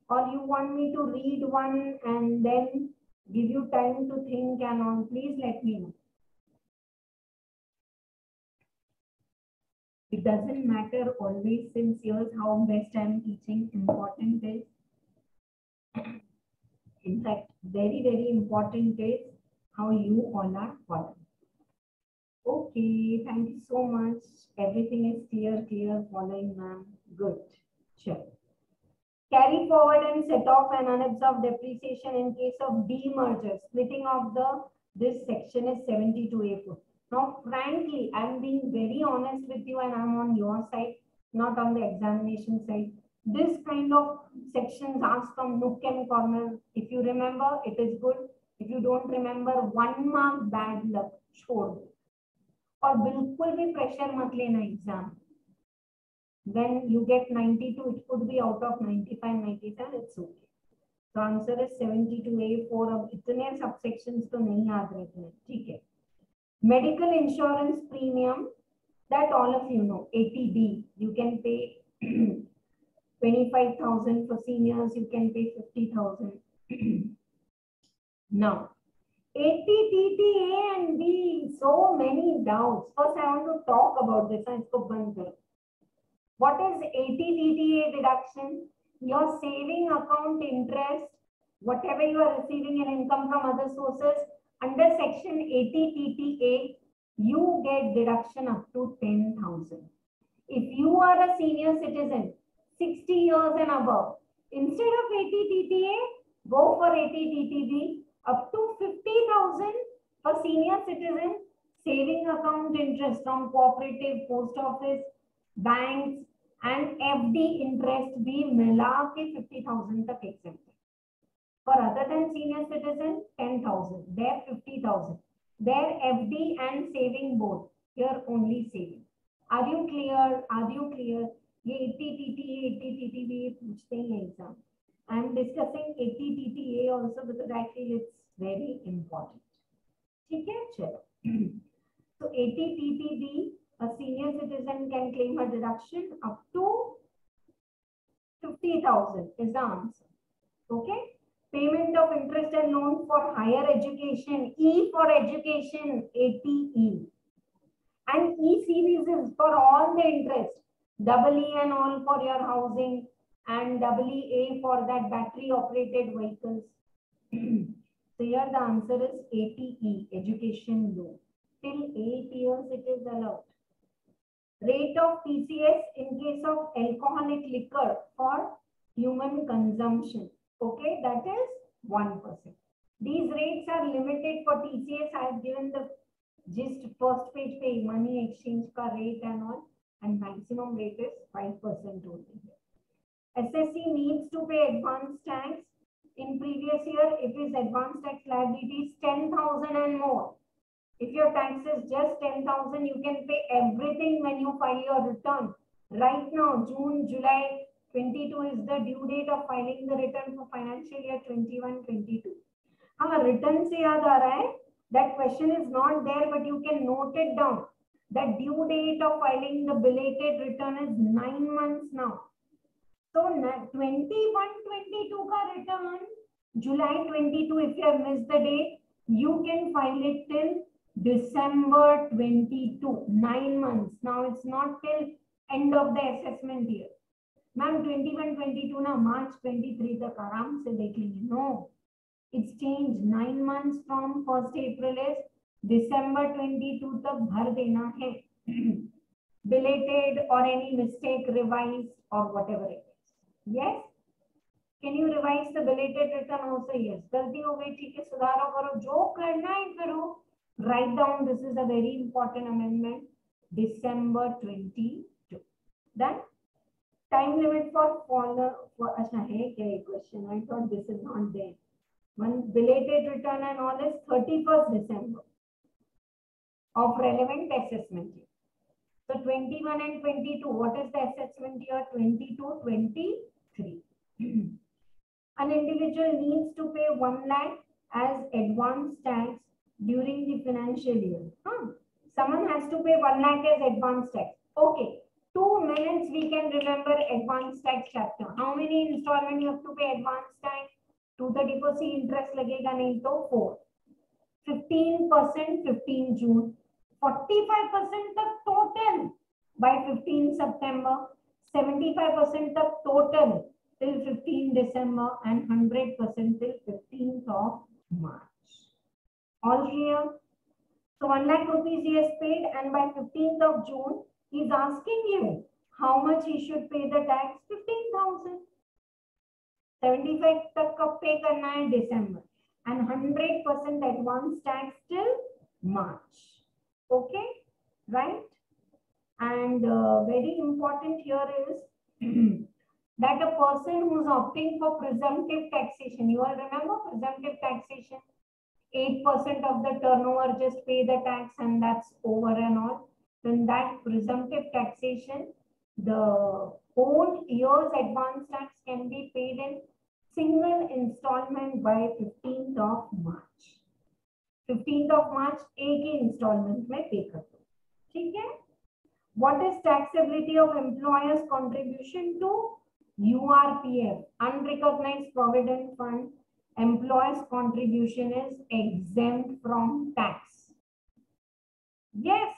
Or you want me to read one and then give you time to think and all? Please let me know. It doesn't matter always, since here's how best I'm teaching. Important is In fact, very, very important is how you all are following. Okay, thank you so much. Everything is clear, following, ma'am. Good. Sure. Carry forward and set off an unabsorbed depreciation in case of demerger. Splitting of this section is 72A4. Now, frankly, I'm being very honest with you and I'm on your side, not on the examination side. This kind of sections asked from nook and corner. If you remember, it is good. If you don't remember, 1 mark bad luck. छोड़ दो और बिल्कुल भी pressure मत लेना exam. When you get 92, it could be out of 95, 97, it's okay. So answer is 72A4. अब इतने subsections तो नहीं याद रहते हैं, ठीक है? Medical insurance premium, that all of you know, 80D, you can pay 25,000 for seniors, you can pay 50,000. Now, 80TT A and B, so many doubts. First, I want to talk about this. What is 80TTA deduction? Your saving account interest, whatever you are receiving in income from other sources, under section 80TTA, you get deduction up to 10,000. If you are a senior citizen, 60 years and above, instead of 80TTA, go for 80TTB, up to 50,000 for senior citizen, saving account interest from cooperative, post office, banks, and FD interest भी मिला के 50,000 तक exempted. For other than senior citizen, 10,000. There 50,000. There FD and saving both. Here only saving. Are you clear? Are you clear? ये 80TT भी पूछते हैं exam. I am discussing 80TTA also because I feel it's very important. ठीक है, चलो. So 80TTB, a senior citizen can claim a deduction up to 50,000 is the answer. Okay. Payment of interest and loan for higher education. E for education, 80E. And E series is for all the interest. Double E and all for your housing. And EA for that battery operated vehicles. So here the answer is 80E, education loan. Till 8 years it is allowed. Rate of TCS in case of alcoholic liquor for human consumption. Okay, that is 1%. These rates are limited for TCS. I have given the gist first page pay money exchange ka rate and all, and maximum rate is 5% only. SSC needs to pay advance tax. In previous year, if his advance tax liability is 10,000 and more. If your tax is just 10,000, you can pay everything when you file your return. Right now, June, July 22 is the due date of filing the return for financial year 21-22. Return se yaad aa raha hai. That question is not there, but you can note it down. The due date of filing the belated return is 9 months now. So 21-22 ka return, July 22, if you have missed the date, you can file it till December 22, 9 months. Now it's not till end of the assessment year. Ma'am, 21-22 na March 23 tak aaram se dekh lenge. No, it's changed. 9 months from 1st April is December 22 tak bhar dena hai. Belated or any mistake revised or whatever it is. Yes? Can you revise the belated return also? Yes. Galti ho gayi, theek hai, sudharo karo. Jo karna hai karo. Write down, this is a very important amendment. December 22. Done? Time limit for acha hai kya question? I thought this is not there. One belated return and all is 31st December of relevant assessment year. So 21 and 22, what is the assessment year? 22-23. An individual needs to pay 1 lakh as advance tax during the financial year. Someone has to pay 1 lakh as advance tax. Okay, 2 minutes we can remember advance tax chapter. How many installment you have to pay advance tax? 230% interest लगेगा नहीं तो 4. 15% 15 June. 45% तक total by 15 September. 75% तक total till 15 December and 100% till 15th of March. All clear? So 1 lakh rupees he has paid, and by 15th of June, he is asking you how much he should pay the tax. 15,000. 75 तक का पे करना है December and 100% advance tax till March. Okay, right? And very important here is that a person who is opting for presumptive taxation, you all remember presumptive taxation, 8% of the turnover, just pay the tax and that's over and all. Then that presumptive taxation, the whole year's advance tax can be paid in single installment by 15th of March. 15th of March एक ही installment में pay कर दो, ठीक है? What is taxability of employer's contribution to URPF, unrecognized provident fund? Employer's contribution is exempt from tax. Yes,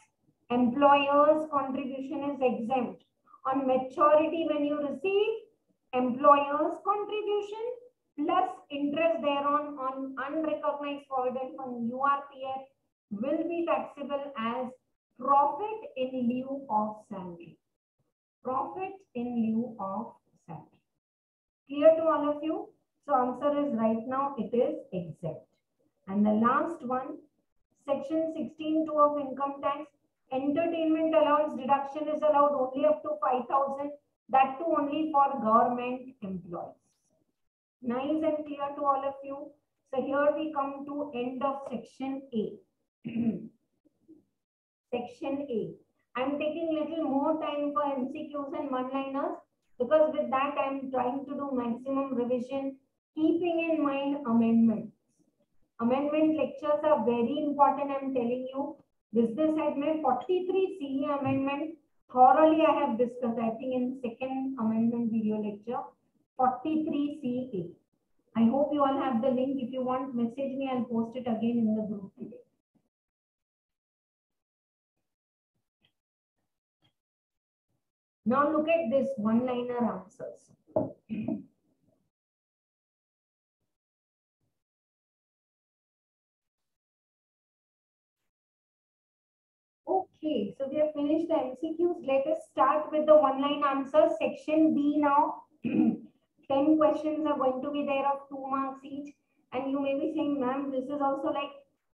employer's contribution is exempt. On maturity, when you receive employer's contribution plus interest thereon on unrecognized provident fund URPF will be taxable as profit in lieu of salary. Profit in lieu of salary. Clear to all of you? So answer is right now it is exempt. And the last one, section 16(2) of income tax, entertainment allowance deduction is allowed only up to 5,000. That too only for government employees. Nice and clear to all of you. So here we come to end of section A. Section A. I'm taking little more time for MCQs and one-liners because with that I'm trying to do maximum revision, keeping in mind amendments. Amendment lectures are very important, I'm telling you. Business head में 43 CE amendment thoroughly I have discussed, I think in second amendment video lecture, 43 CE. I hope you all have the link. If you want, message me, I'll post it again in the group today. Now look at this one-liner answers. Okay, so we have finished the MCQs. Let us start with the one-line answer. Section B now. 10 questions are going to be there of 2 marks each. And you may be saying, ma'am, this is also like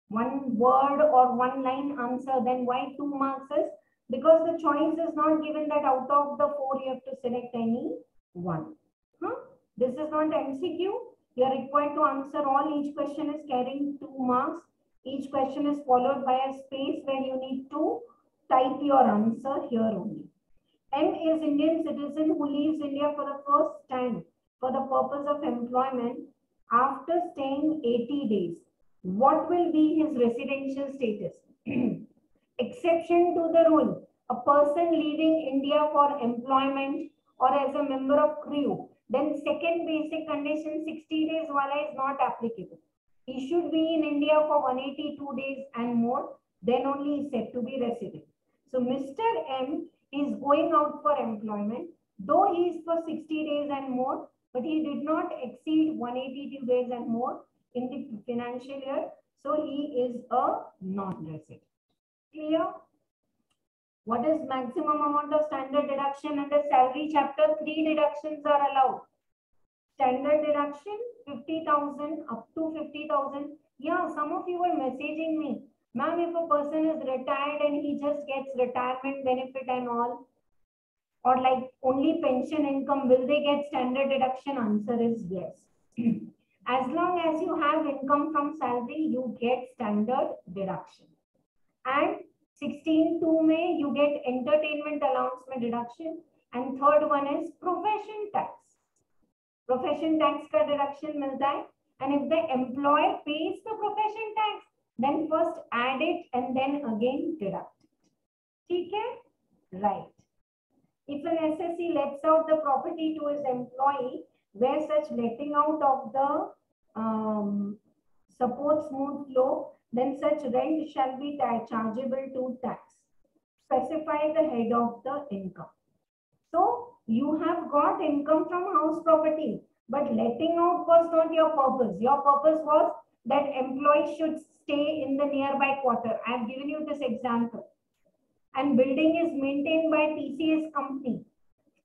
one word or one line answer. Then why 2 marks is? Because the choice is not given that out of the 4 you have to select any one. This is not MCQ. You are required to answer all. Each question is carrying 2 marks. Each question is followed by a space where you need to type your answer here only. M is Indian citizen who leaves India for the first time for the purpose of employment after staying 80 days. What will be his residential status? Exception to the rule. A person leaving India for employment or as a member of crew, then second basic condition 60 days wala is not applicable. He should be in India for 182 days and more, then only is said to be resident. So Mr. M is going out for employment, though he is for 60 days and more, but he did not exceed 182 days and more in the financial year. So he is a non-resident. Clear? What is maximum amount of standard deduction under salary chapter? 3 deductions are allowed. Standard deduction 50,000 up to 50,000. Yeah, some of you were messaging me, ma'am, if a person is retired and he just gets retirement benefit and all, or like only pension income, will they get standard deduction? Answer is yes. As long as you have income from salary, you get standard deduction. And 16(2) mein you get entertainment allowance mein deduction. And third one is profession tax. Profession tax का deduction मिलता है. And if the employer pays the profession tax, then first add it and then again deduct it. ठीक है? Right. If an SSC lets out the property to his employee, where such letting out of the supports smooth flow, then such rent shall be chargeable to tax. Specify the head of the income. So You have got income from house property, but letting out was not your purpose. Your purpose was that employees should stay in the nearby quarter. I have given you this example. And building is maintained by TCS company.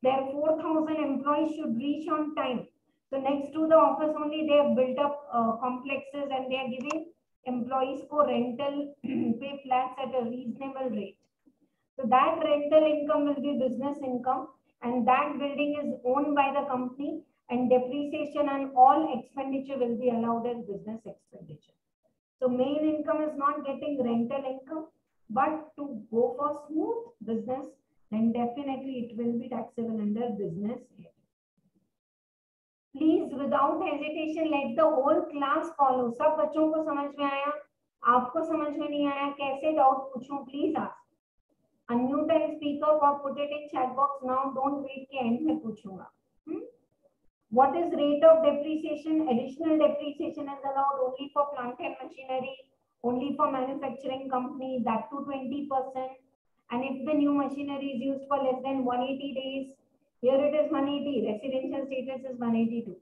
Their 4,000 employees should reach on time. So next to the office only, they have built up complexes and they are giving employees for rental pay flats at a reasonable rate. So that rental income will be business income, and that building is owned by the company, and depreciation and all expenditure will be allowed as business expenditure. So main income is not getting rental income, but to go for smooth business, then definitely it will be taxable under business head. Please, without hesitation, let the whole class follow. सब बच्चों को समझ में आया? आपको समझ में नहीं आया? कैसे डाउट पूछूं? Please ask. Unmute and speak up or put it in chat box now. Don't wait के end में पूछूंगा. What is rate of depreciation? Additional depreciation is allowed only for plant and machinery, only for manufacturing company, that to 20%. And if the new machinery is used for less than 180 days, here it is 180, residential status is 182.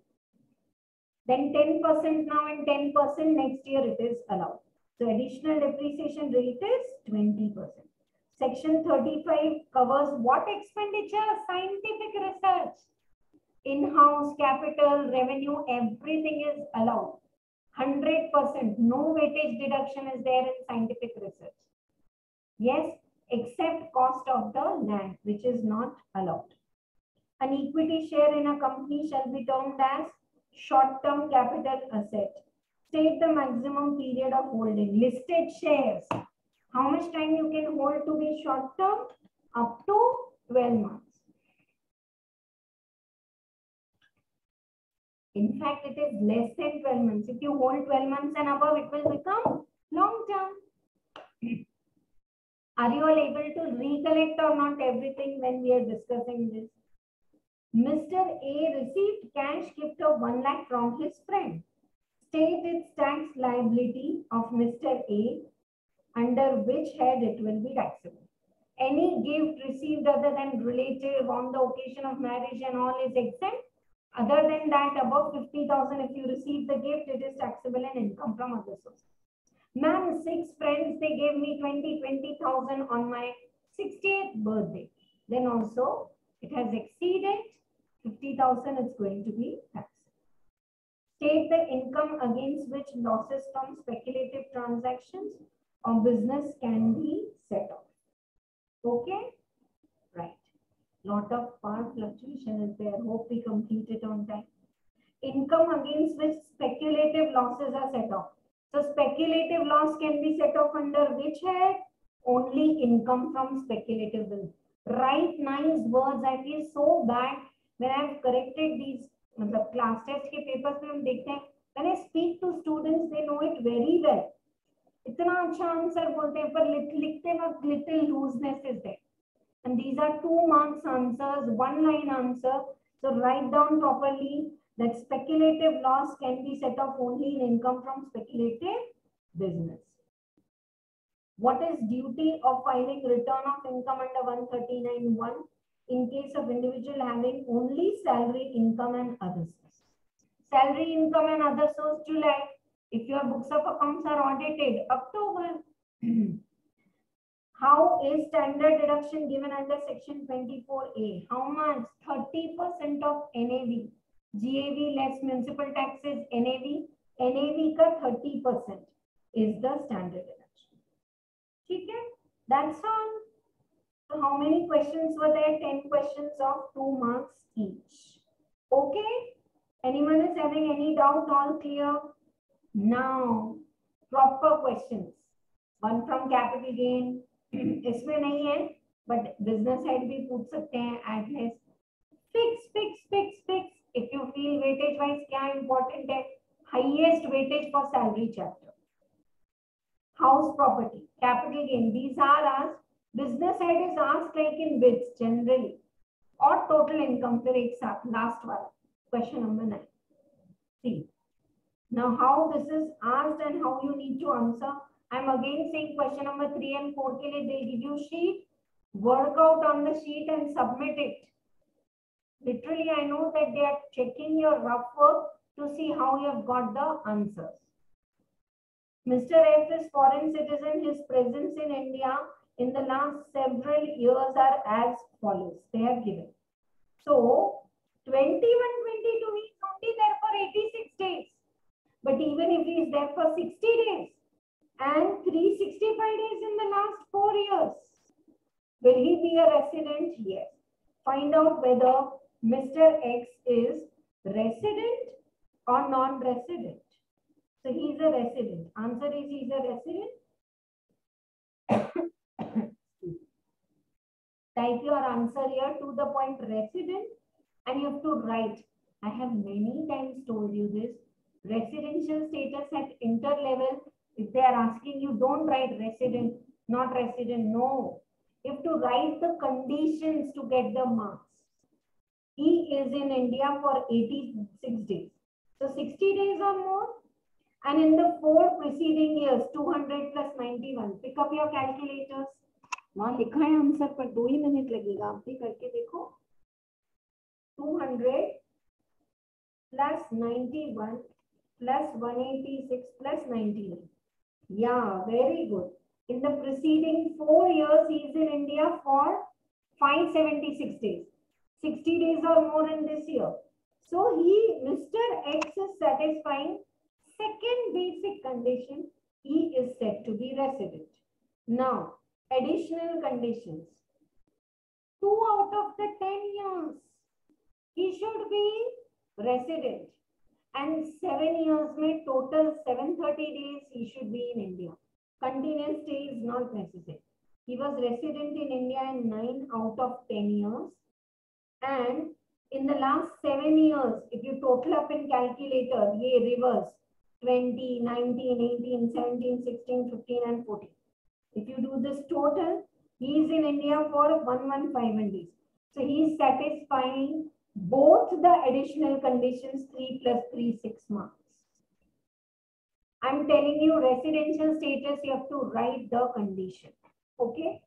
Then 10% now and 10% next year it is allowed. So additional depreciation rate is 20%. Section 35 covers what expenditure? Scientific research. In-house, capital, revenue, everything is allowed. 100%, no weightage deduction is there in scientific research. Yes, except cost of the land, which is not allowed. An equity share in a company shall be termed as short-term capital asset. State the maximum period of holding. Listed shares. How much time you can hold to be short-term? Up to 12 months. In fact, it is less than 12 months. If you hold 12 months and above, it will become long-term. Are you all able to recollect or not everything when we are discussing this? Mr. A received cash gift of 1 lakh from his friend. State its tax liability of Mr. A, under which head it will be taxable. Any gift received other than relative on the occasion of marriage and all is exempt. Other than that, above 50,000, if you receive the gift, it is taxable and income from other sources. Ma'am, 6 friends, they gave me 20,000 on my 68th birthday. Then also, it has exceeded 50,000, it's going to be taxed. State the income against which losses from speculative transactions or business can be set off. Okay? Right. Lot of power fluctuation is there. Hope we complete it on time. Income against which speculative losses are set off. So speculative loss can be set off under which head? Only income from speculative business. Write nice words. I feel so bad when I have corrected these class test के papers में हम देखते हैं. When I speak to students, they know it very well. इतना अच्छा answer बोलते हैं पर लिखते वक्त little looseness is there. And these are 2 marks answers, 1 line answer. So write down properly that speculative loss can be set off only in income from speculative business. What is duty of filing return of income under 139(1) in case of individual having only salary income and other source? Salary income and other source, July. If your books of accounts are audited, October. How is standard deduction given under section 24A? How much? 30% of NAV. GAV less municipal taxes, NAV. NAV ka 30% is the standard deduction. Okay? That's all. So how many questions were there? 10 questions of 2 marks each. Okay? Anyone is having any doubt? All clear? Now, proper questions. One from capital gain. इसमें नहीं है, but business head भी पूछ सकते हैं at least. Fix. If you feel weightage wise क्या important है? Highest weightage for salary chapter. House property, capital gain. These are asked. Business head is asked like in bits generally, or total income फिर एक साथ. Last one, question number 9. See. Now how this is asked and how you need to answer. I'm again saying question number 3 and 4 के लिए they'll give you sheet. Work out on the sheet and submit it. Literally, I know that they are checking your rough work to see how you have got the answers. Mr. F is foreign citizen. His presence in India in the last several years are as follows. They have given. So, 21-22, he is only there for 86 days. But even if he is there for 60 days and 365 days in the last 4 years, will he be a resident? Yes. Find out whether Mr. X is resident or non-resident. So he is a resident. Answer is he is a resident. Type your answer here to the point resident and you have to write. I have many times told you this. Residential status at inter-level, if they are asking you, don't write resident, not resident. No. You have to write the conditions to get the marks. He is in India for 86 days. So 60 days or more. And in the 4 preceding years, 200 plus 91. Pick up your calculators. वहाँ लिखा है answer पर 2 ही minute लगेगा. आप भी करके देखो. 200 plus 91 plus 186 plus 99. Yeah, very good. In the preceding 4 years, he is in India for 576 days. 60 days or more in this year. So Mr. X is satisfying second basic condition. He is said to be resident. Now, additional conditions. 2 out of the 10 years, he should be resident. And 7 years में total 730 days he should be in India. Continuous stay is not necessary. He was resident in India in 9 out of 10 years. And in the last 7 years, if you total up in calculator, ye reverse 20, 19, 18, 17, 16, 15 and 14. If you do this total, he is in India for 115 days. So he is satisfying both the additional conditions 3 plus 3, 6 marks. I'm telling you residential status, you have to write the condition. Okay.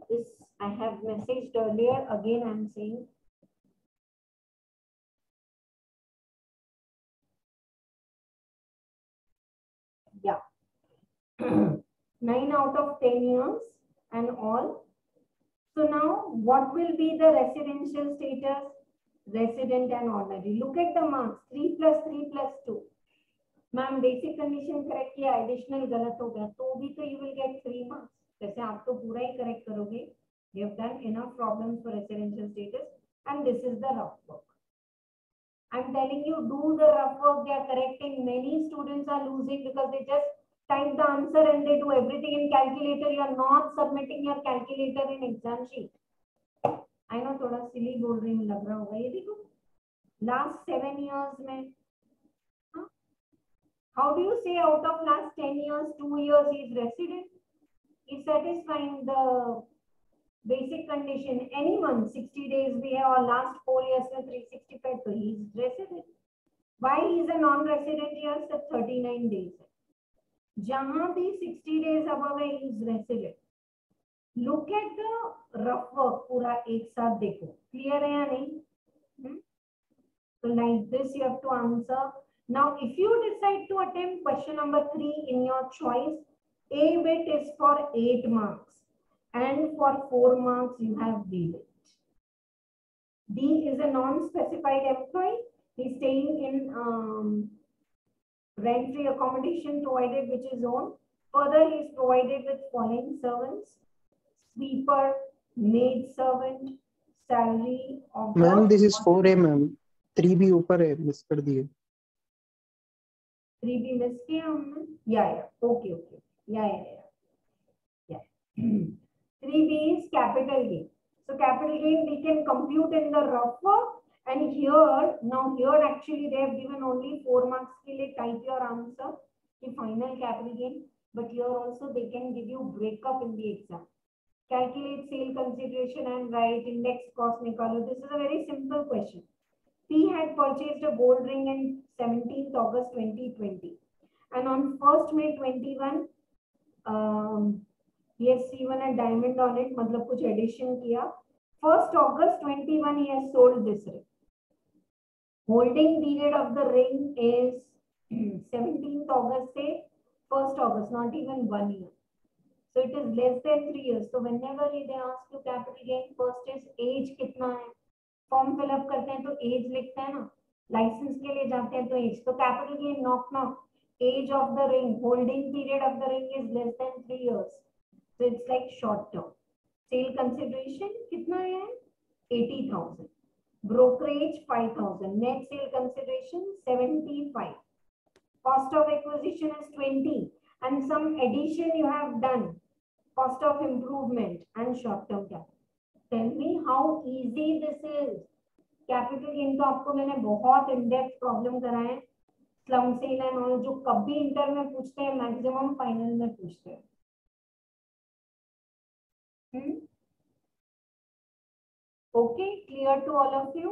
This I have messaged earlier. Again, I'm saying. Yeah. 9 out of 10 years and all. So now what will be the residential status? Resident and ordinary. Look at the marks. 3 plus 3 plus 2. Ma'am, basic condition correct किया, additional गलत हो गया, तो भी तो you will get 3 marks. जैसे आप तो पूरा ही correct करोगे. You have done enough problems for residential status and this is the rough work. I'm telling you, do the rough work. They are correcting. Many students are losing because they just type the answer and they do everything in calculator. You are not submitting your calculator in exam sheet. I know थोड़ा silly बोल रही हूँ, लग रहा होगा. ये देखो, last 7 years में, how do you say out of last 10 years, 2 years he is resident? Is satisfying the basic condition. Anyone 60 days we have, or last 4 years में 365, so he is resident. Why he is a non-resident here? So 39 days. जहाँ भी 60 days above है, he is resident. Look at the rough work पूरा एक साथ देखो. Clear है या नहीं? So like this you have to answer. Now if you decide to attempt question number 3 in your choice, A bit is for 8 marks and for 4 marks you have B bit. D is a non-specified employee. He is staying in rent-free accommodation provided which is owned. Further, he is provided with following servants: sweeper, maid servant, salary of. Ma'am, this is 4A, ma'am. 3B ऊपर है, miss कर दिए. 3B miss किया हमने? Yeah. Okay. Yeah. 3B is capital gain. So capital gain we can compute in the rough work. And here actually they have given only 4 marks के लिए. Type your answer, the final capital gain. But here also they can give you breakup in the exam. Calculate sale consideration and write index cost निकालो. This is a very simple question. P had purchased a gold ring in 17th August 2020. And on 1st May 21, he has seen a diamond on it, मतलब कुछ addition किया. 1st August 21, he has sold this ring. Holding period of the ring is 17th August से 1st August, not even 1 year. So it is less than 3 years. So whenever they ask you capital gain, first is age कितना है. Form fill up करते हैं तो age लिखते हैं ना. License के लिए जाते हैं तो age. तो capital gain knock. Age of the ring, holding period of the ring is less than 3 years. So it's like short term. Sale consideration कितना है? 80,000. Brokerage 5,000. Net sale consideration 75. Cost of acquisition is 20. And some addition you have done. Cost of improvement and short term capital. Tell me how easy this is. Capital gain तो आपको मैंने बहुत in depth problem कराए. Slum sale and all जो कभी inter में पूछते हैं मैक्सिमम फाइनल में पूछते हैं. Okay, clear to all of you?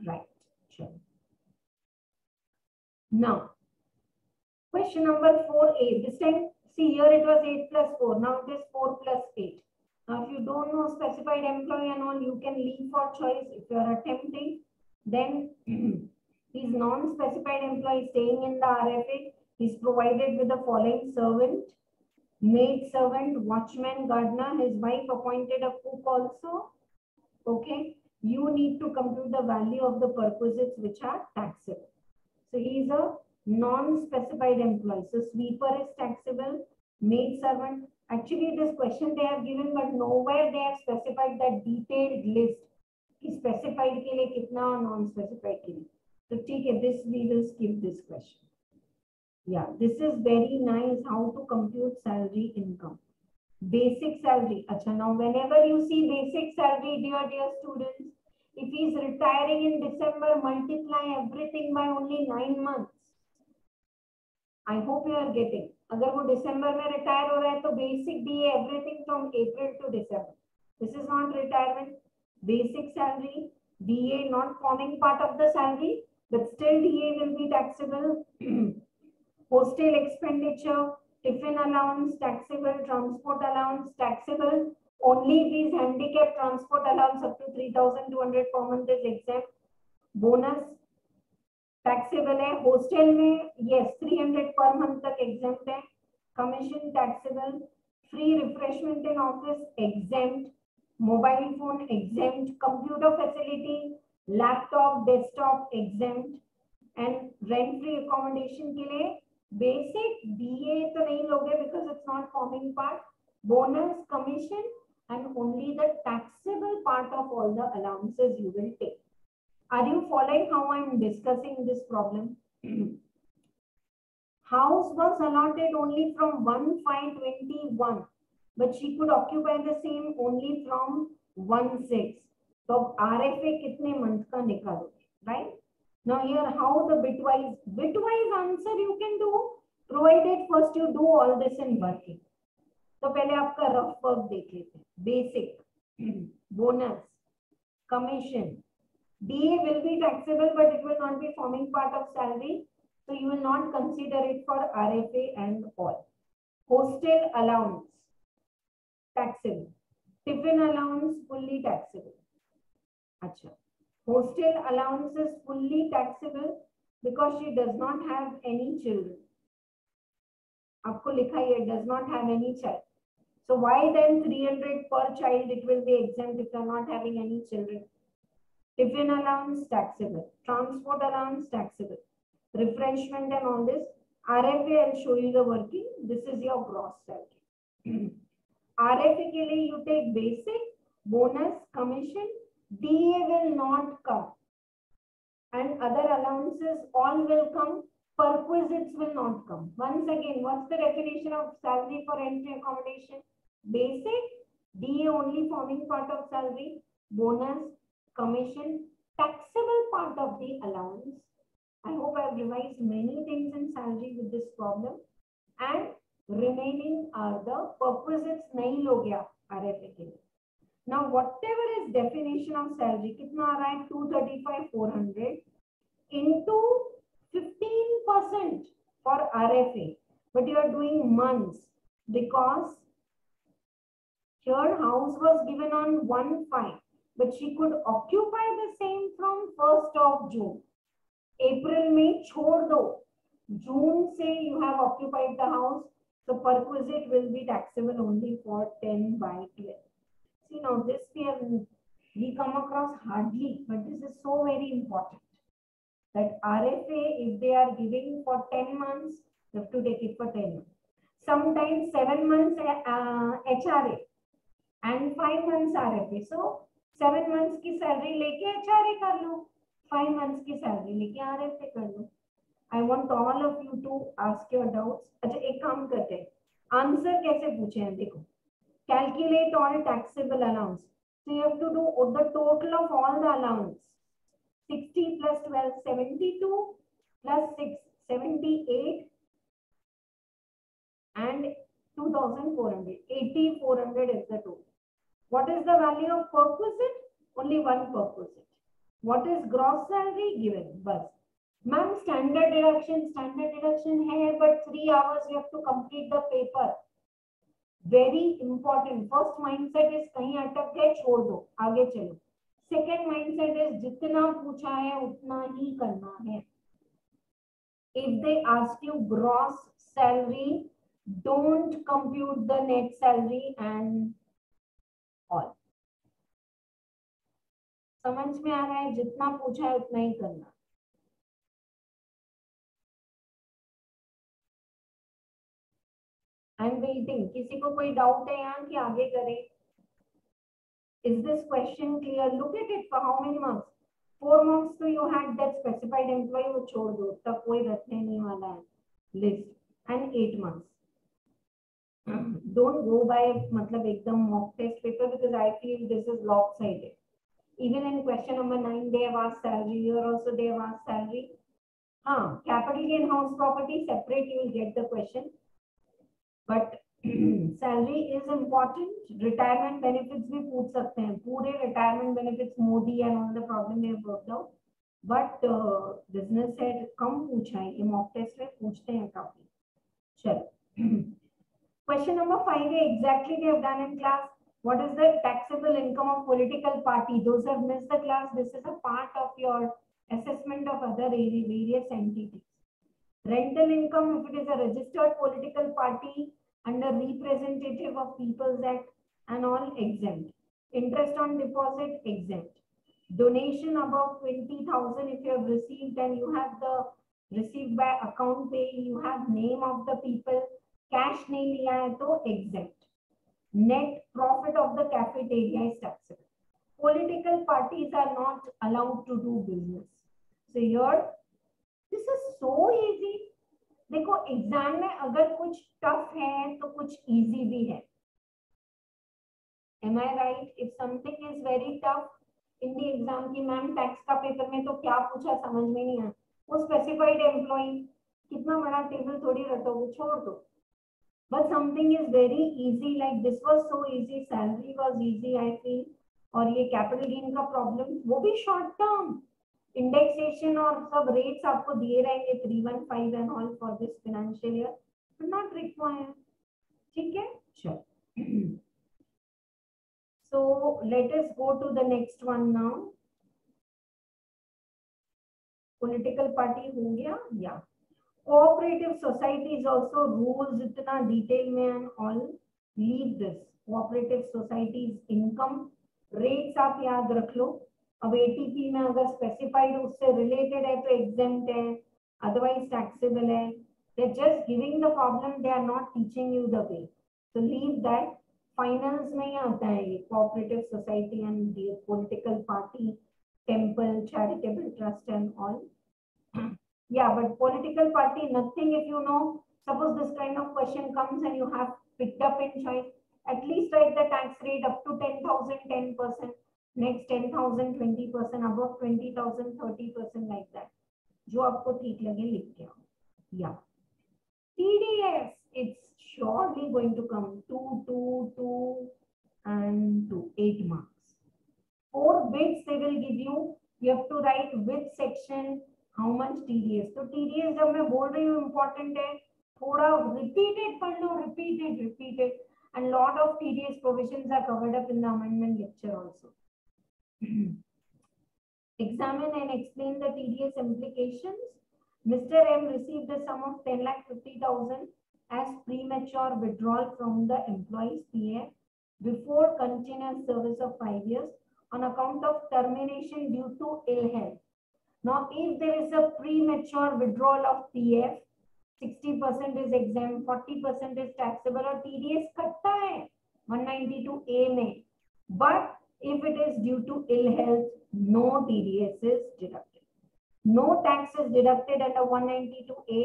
Right. Sure. Now, question number 4A. This time, see here it was 8 plus 4. Now it is 4 plus 8. Now, if you don't know specified employee and all, you can leave for choice. If you are attempting, then he's non-specified employee staying in the RFA. He's provided with the following servant, maid servant, watchman, gardener. His wife appointed a cook also. Okay. You need to compute the value of the perquisites which are taxable. So he is a non-specified employee. So sweeper is taxable, maid servant. Actually, this question they have given, but nowhere they have specified that detailed list. Specified के लिए कितना और non-specified के लिए. So ठीक है, this we will skip this question. Yeah, this is very nice. How to compute salary income. Basic salary. Achha, now whenever you see basic salary, dear students, if he is retiring in December, multiply everything by only 9 months. I hope you are getting. अगर वो December में retire हो रहा है तो basic DA everything from April to December. This is not retirement. Basic salary, DA not forming part of the salary, but still DA will be taxable. Hostel expenditure, tiffin allowance taxable, transport allowance taxable. Only these handicap transport allowance up to 3,200 per month is exempt. Bonus taxable है. Hostel में yes 300 per month तक exempt है. Commission taxable. Free refreshment in office exempt. Mobile phone exempt. Computer facility, laptop, desktop exempt. And rent free accommodation के लिए basic DA तो नहीं लोगे because it's not forming part. Bonus, commission, and only the taxable part of all the allowances you will take. Are you following how I am discussing this problem? House was allotted only from 1/5/21, but she could occupy the same only from 1/6. So RFA कितने month का निकालोगे, right? Now here how the bitwise answer you can do, provided first you do all this in working. तो पहले आपका rough work देख लेते हैं. Basic, bonus, commission, DA will be taxable but it will not be forming part of salary, so you will not consider it for RFA and all. Hostel allowance taxable, tiffin allowance fully taxable. Acha. Hostel allowance is fully taxable because she does not have any children. आपको लिखा है does not have any child. So why then 300 per child it will be exempt if you are not having any children. Tiffin allowance taxable, transport allowance taxable, refreshment and all this. RFA I'll show you the working. This is your gross salary. RFA के लिए you take basic, bonus, commission. DA will not come, and other allowances all will come. Perquisites will not come. Once again, what's the definition of salary for rent and accommodation? Basic, DA only forming part of salary, bonus, commission, taxable part of the allowance. I hope I have revised many things in salary with this problem, and remaining are the perquisites नहीं लोगे आप RFA के लिए. Now whatever is definition of salary, कितना आ रहा है 235,400 into 15% for RFA, but you are doing months because here house was given on 1/5, but she could occupy the same from 1st of June. अप्रैल में छोड़ दो, जून से you have occupied the house, so perquisite will be taxable only for 10/12. See, now this we come across hardly, but this is so very important that RFA, if they are giving for 10 months, you have to take it for 10 months. Sometimes 7 months HRA and 5 months RFA. So 7 months की salary लेके HRA कर लो, 5 months की salary लेके RFA कर लो. I want all of you to ask your doubts. अच्छा एक काम करते हैं, आंसर कैसे पूछे हैं देखो. Calculate all taxable allowance. So you have to do the total of all the allowance. 60 plus 12, 72 plus 6, 78 and 2,400. 8,400 is the total. What is the value of perquisite? Only one perquisite. What is gross salary given? Bus. Ma'am, standard deduction hai, but 3 hours you have to complete the paper. Very important. First mindset is कहीं अटक गए छोड़ दो, आगे चलो. Second mindset is जितना पूछा है उतना ही करना है. If they ask you gross salary, don't compute the net salary and all. समझ में आ रहा है, जितना पूछा है उतना ही करना. I am waiting. किसी को कोई डाउट है यहाँ कि आगे करें? Is this question clear? Look at it. For how many marks? 4 marks तो you had that specified employee, वो छोड़ दो, तब कोई रखने नहीं वाला है list. And 8 marks. Don't go by मतलब एकदम mock test paper, because I feel this is lopsided. Even in question number 9 they have asked salary. Here also they have asked salary. Capital gain house property separate, you will get the question. But salary is important. Retirement benefits भी पूछ सकते हैं. पूरे retirement benefits Modi and all the problem they have worked out. But business head कम पूछा है, ये mock test में पूछते हैं काफी. चलो. Question number 5 है exactly they have done in class. What is the taxable income of political party? Those who have missed the class, this is a part of your assessment of other various entities. Rental income, if it is a registered political party under Representative of People's Act and all, exempt. Interest on deposit, exempt. Donation above 20,000, if you have received and you have the received by account pay, you have name of the people, cash नहीं लिया है तो exempt. Net profit of the cafeteria is taxable. Political parties are not allowed to do business. So here, this is so easy. देखो exam में अगर कुछ tough है तो कुछ इजी भी है. Am I right? If something is very tough in the exam की मैम टैक्स का पेपर में तो क्या पूछा समझ में नहीं आया, वो स्पेसिफाइड एम्प्लॉय कितना बड़ा टेबल थोड़ी रटोगे, छोड़ दो. But something is very easy, like this was so easy, salary was easy I feel. और ये कैपिटल गेन का प्रॉब्लम वो भी शॉर्ट टर्म. इंडेक्सेशन और सब रेट्स आपको दिए रहेंगे 315 and all for this financial year, but not required. ठीक है, चलो. So let us go to the next one now. Political party हो गया. या cooperative societies also rules इतना डिटेल में and all, leave this. Cooperative societies income rates आप याद रख लो. अब एटीपी में अगर स्पेसिफाइड उससे रिलेटेड है तो एग्जेम्प्ट है, अदरवाइज टैक्सेबल है. They are just giving the problem, they are not teaching you the way. So leave that. Finance में ही आता है ये cooperative society and political party, temple, charitable trust and all. Yeah, but political party, nothing. If you know, suppose this kind of question comes and you have picked up in choice, at least write the tax rate up to 10,000, 10%, next 10,000, 20%, above 20,000, 30%, like that. जो आपको ठीक लगे लिख के आओ. Yeah. TDS, it's surely going to come 2, 2, 2, and 2, 8 marks. 4 bits they will give you. You have to write which section, how much TDS. तो TDS जब मैं बोल रही हूँ important है, थोड़ा repeated पढ़ लो, repeated, and lot of TDS provisions are covered up in the amendment lecture also. Examine and explain the TDS implications. Mr. M received the sum of 10,50,000 as premature withdrawal from the employee's PF before continuous service of 5 years on account of termination due to ill health. Now, if there is a premature withdrawal of PF, 60% is exempt, 40% is taxable और TDS कटता है 192A में. But if it is due to ill health, no TDS is deducted. No tax is deducted under 192A,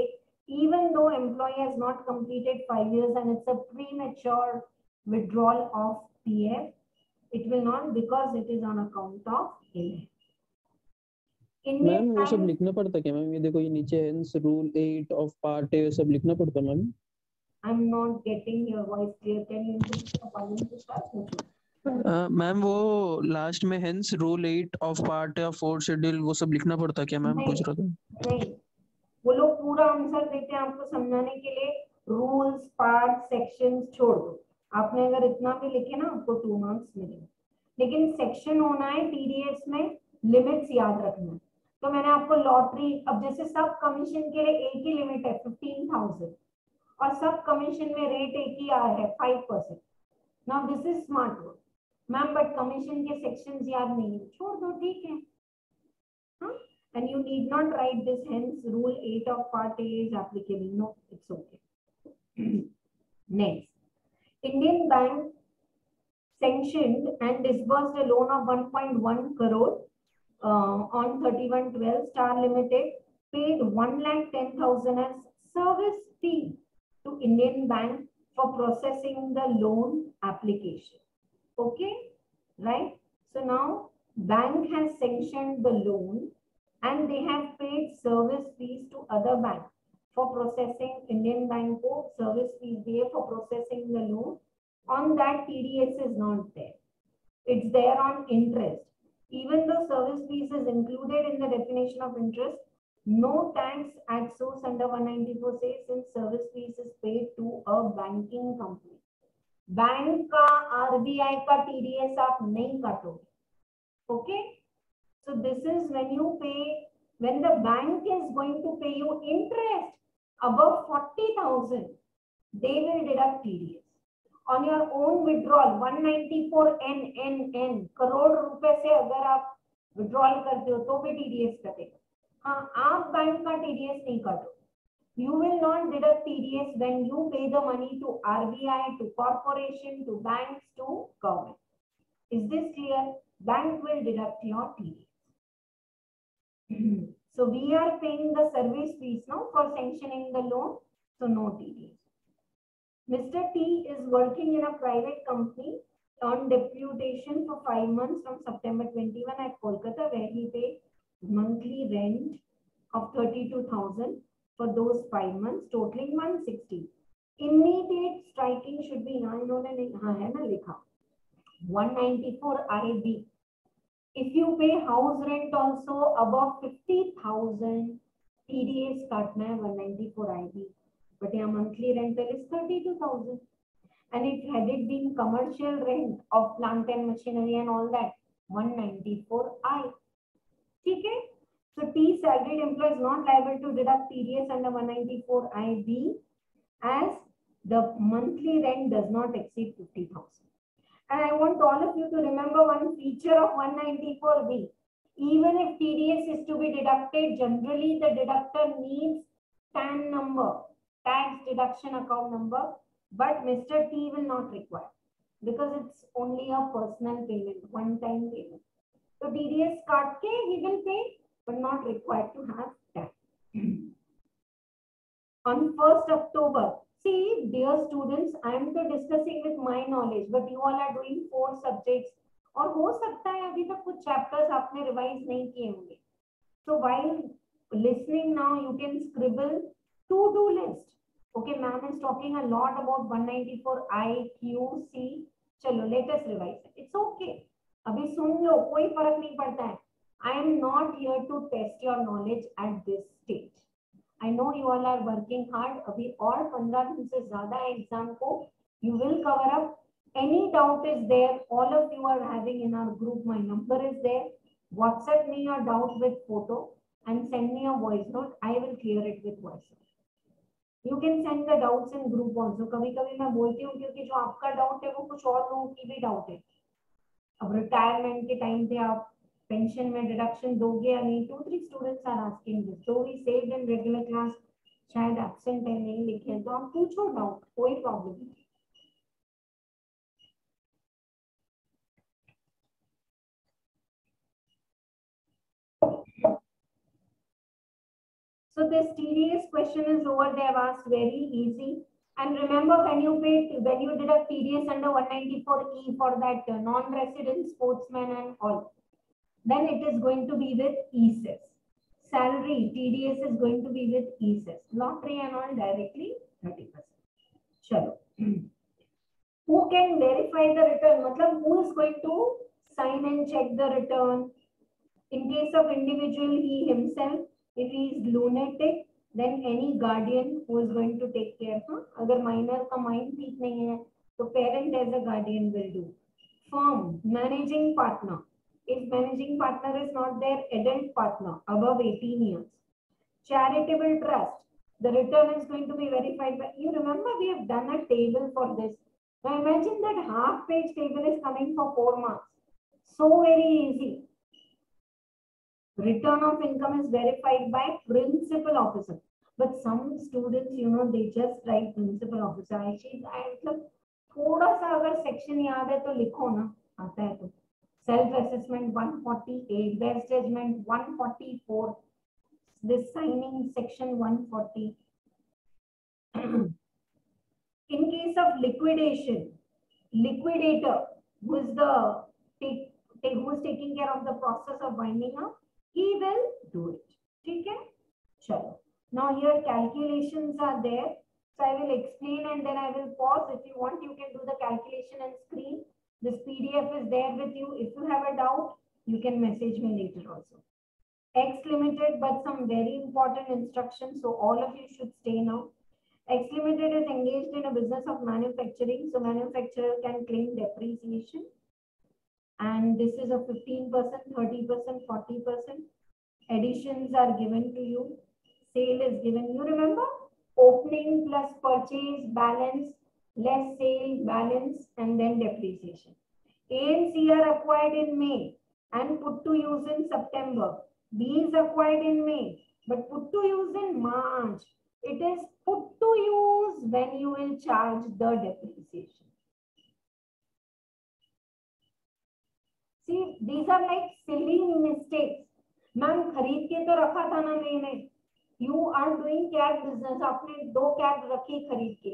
even though employee has not completed 5 years and it's a premature withdrawal of PF. It will not, because it is on account of ill health. Ma'am वो सब लिखना पड़ता क्या ma'am? ये देखो ये नीचे hence rule 8 of part A सब लिखना पड़ता ma'am. I'm not getting your voice clear. Can you introduce the volume to start? Ma'am वो लास्ट में hence rule 8 of part A of fourth schedule वो सब लिखना पड़ता क्या मैम? पूछ रहा था. नहीं, वो लोग पूरा आंसर देते हैं आपको समझाने के लिए. रूल्स, पार्ट, सेक्शंस छोड़ दो. आपने अगर इतना भी लिखे ना आपको 2 मार्क्स मिलेंगे. लेकिन सेक्शन होना है टीडीएस में, लिमिट्स याद रखना है. तो मैंने आपको लॉटरी, अब जैसे सब कमीशन के लिए एक ही लिमिट है 15,000 और सब कमीशन में रेट एक ही आ है 5%. Now this is smart work ma'am, but commission के सेक्शंस याद नहीं है, छोड़ दो, ठीक है. हाँ, and you need not write this, hence rule 8 of part A is applicable. No, it's okay. Next, Indian Bank sanctioned and disbursed a loan of 1.1 crore on 31/12. Star Limited paid 1,10,000 as service fee to Indian Bank for processing the loan application. Okay, right? So now bank has sanctioned the loan and they have paid service fees to other bank for processing. Indian Bank को service fees दिए for processing the loan. On that TDS is not there. It's there on interest. Even though service fees is included in the definition of interest, no tax at source under 194 says since service fees is paid to a banking company. Bank का RBI का TDS आप नहीं काटोगे. Okay? So this is when you pay, when the bank is going to pay you interest above 40,000, they will deduct TDS. On your own withdrawal 194N crore रुपए से अगर आप withdrawal करते हो तो भी TDS कटेगा. हाँ, आप बैंक का TDS नहीं काटो. You will not deduct TDS when you pay the money to RBI, to corporation, to banks, to government. Is this clear? Bank will deduct your TDS. So we are paying the service fees now for sanctioning the loan, so no TDS. Mr. T is working in a private company on deputation for 5 months from September 21 at Kolkata, where he paid monthly rent of 32,000 for those 5 months, totaling 160. Immediate striking should be यहाँ इन्होंने हाँ है ना लिखा 194 IB. If you pay house rent also above 50,000, TDS काटना है 194 IB. But your monthly rental is 32,000. And it had it been commercial rent of plant and machinery and all that, 194I. Okay? So T salaried employee is not liable to deduct TDS under 194IB as the monthly rent does not exceed 50,000. And I want all of you to remember one feature of 194B. Even if TDS is to be deducted, generally the deductor needs TAN number, tax deduction account number, but Mr. T will not require because it's only a personal payment, one-time payment. So TDS cut ke he will pay, but not required to have tax. On 1st October, see, dear students, I am to discussing with my knowledge, but you all are doing 4 subjects. और हो सकता है अभी तक कुछ chapters आपने revise नहीं किए होंगे. So while listening now, you can scribble to-do list. Okay, ma'am is talking a lot about 194 I, Q, C. चलो, let us revise it. It's okay. अभी सुन लो, कोई फर्क नहीं पड़ता है. I am not here to test your knowledge at this stage. I know you all are working hard. अभी और 15 दिन से ज़्यादा है एग्जाम को. You will cover up. Any doubt is there, all of you are having in our group. My number is there. WhatsApp me your doubt with photo and send me a voice note. I will clear it with voice note. You can send the doubts in group also. कभी-कभी मैं बोलती हूँ क्योंकि जो आपका doubt है वो कुछ और लोगों की भी डाउट है. अब रिटायरमेंट के टाइम पे आप पेंशन में डिडक्शन दोगे या नहीं? 2-3 students are asking this. So we saved in regular class. शायद एब्सेंट है, नहीं लिखे हैं, तो आप पूछो डाउट, कोई प्रॉब्लम नहीं. So this TDS question is over. They have asked very easy. And remember, when you did a TDS under 194E for that non-resident sportsman and all, then it is going to be with ESES. Salary TDS is going to be with ESES. Lottery and all directly 30%. Chalo. Who can verify the return? Matlab, who is going to sign and check the return? In case of individual, he himself. If he is lunatic, then any guardian who is going to take care. अगर minor का mind ठीक नहीं है, तो parent as a guardian will do. Firm, managing partner. If managing partner is not there, adult partner above 18 years. Charitable trust. The return is going to be verified by. You remember we have done a table for this. Now imagine that half-page table is coming for 4 marks. So very easy. Return of income is verified by principal officer. But some students, you know, they just write principal officer. मतलब थोड़ा सा अगर section याद है तो लिखो ना, आता है तो. Self assessment 148, best judgment 144, this signing section 140. In case of liquidation, liquidator who is taking care of the process of winding up, he will do it. Okay? Chalo. Now here calculations are there. So I will explain and then I will pause. If you want, you can do the calculation and screen. This PDF is there with you. If you have a doubt, you can message me later also. X Limited, but some very important instructions. So all of you should stay now. X Limited is engaged in a business of manufacturing. So manufacturer can claim depreciation. And this is a 15%, 30%, 40%. Additions are given to you. Sale is given. You remember? Opening plus purchase balance, less sale balance, and then depreciation. A and C are acquired in May and put to use in September. B is acquired in May, but put to use in March. It is put to use when you will charge the depreciation. See, these are like silly mistakes. Ma'am खरीद के तो रखा था ना मैंने. You are doing cab business. आपने 2 cab रखी खरीद के.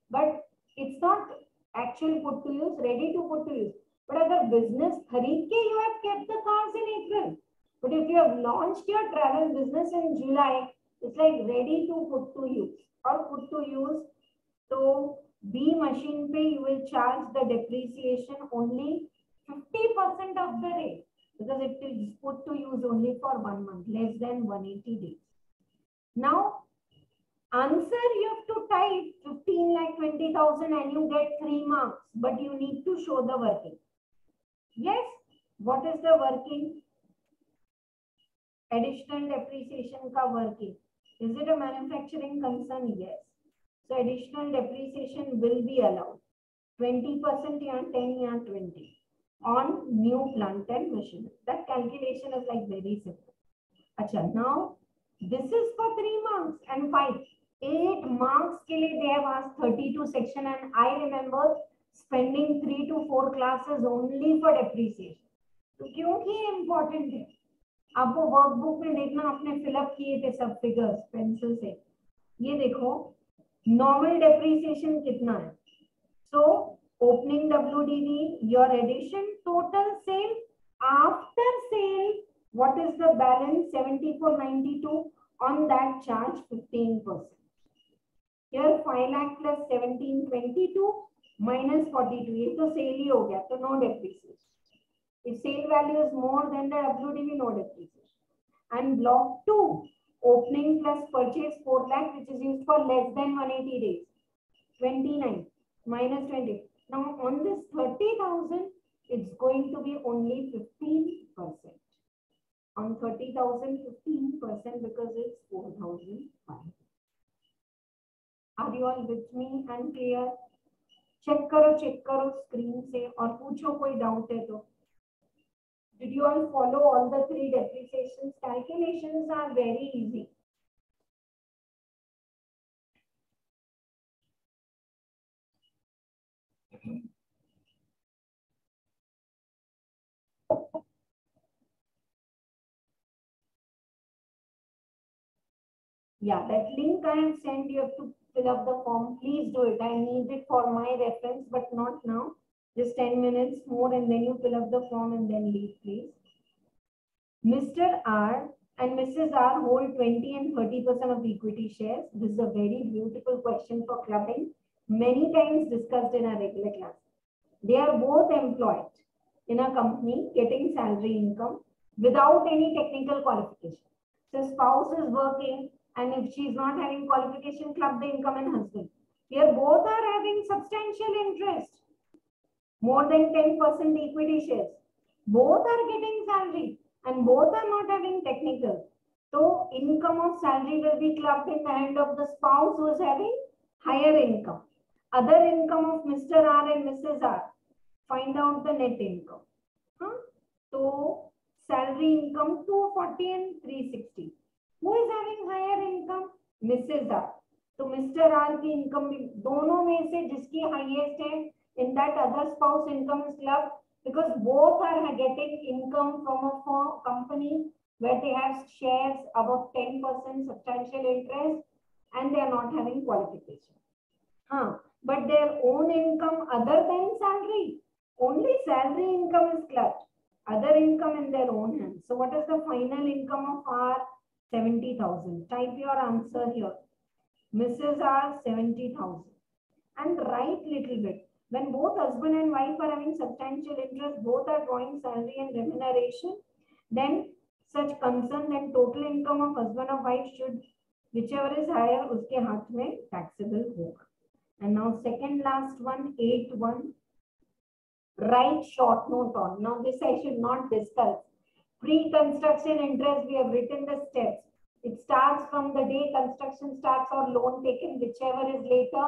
But it's not actually put to use, ready to put to use. But अगर business खरीद के you have kept the cars in April. But if you have launched your travel business in July, it's like ready to put to use or put to use. So B machine pay you will charge the depreciation only 50% of the rate because it is put to use only for 1 month, less than 180 days. Now, answer you have to type 15,20,000 and you get 3 marks, but you need to show the working. Yes, what is the working? Additional depreciation ka working. Is it a manufacturing concern? Yes. So additional depreciation will be allowed. 20% या 10 या 20 on new plant and machinery. That calculation is like very simple. Acha, now this is for 3 marks and 5. 8 marks ke liye they have asked 32 section and I remember spending 3 to 4 classes only for depreciation. तो क्योंकि important है. आपको workbook में देखना आपने fill up किए थे सब फिगर्स पेंसिल से. ये देखो नॉर्मल डेप्रिसिएशन कितना है. So opening WDV, your addition, total sale, after sale what is the balance? 7492. On that charge 15%. Here 5 lakh plus 1722 minus 42. ये तो सेल ही हो गया तो no depreciation. If sale value is more than the WDV, no depreciation. And block 2, opening plus purchase 4 lakh, which is used for less than 180 days. 29 minus 20. Now on this 30,000, it's going to be only 15%. on 30,000, 15% because it's 4,005. Are you all with me and clear? Check करो screen से और पूछो कोई doubt है तो. Did you all follow all the three depreciations? Calculations are very easy. Yeah, that link I have sent, you have to fill up the form. Please do it. I need it for my reference, but not now. Just 10 minutes more and then you fill up the form and then leave, please. Mr. R and Mrs. R hold 20 and 30% of equity shares. This is a very beautiful question for clubbing. Many times discussed in our regular class. They are both employed in a company getting salary income without any technical qualification. So spouse is working and if she is not having qualification, club the income and husband. Here both are having substantial interest. More than 10% equity shares. Both are getting salary and both are not having technical. So income of salary will be clubbed in the hand of the spouse who is having higher income. Other income of Mr. R and Mrs. R. Find out the net income. So salary income 240 and 360. Who is having higher income? Mrs. R. So Mr. R की income दोनों में से जिसकी highest है, in that other spouse income is clubbed because both are getting income from a company where they have shares above 10% substantial interest and they are not having qualification. But their own income other than salary, only salary income is clubbed. Other income in their own hands. So what is the final income of R? 70,000. Type your answer here. Mrs. R 70,000. And write little bit. When both husband and wife are having substantial interest, both are drawing salary and remuneration, then such concern and total income of husband or wife should, whichever is higher, uske haath mein taxable hoga. And now second last one, 8.1. Write short note on. Now this I should not discuss. Pre-construction interest, we have written the steps. It starts from the day construction starts or loan taken, whichever is later,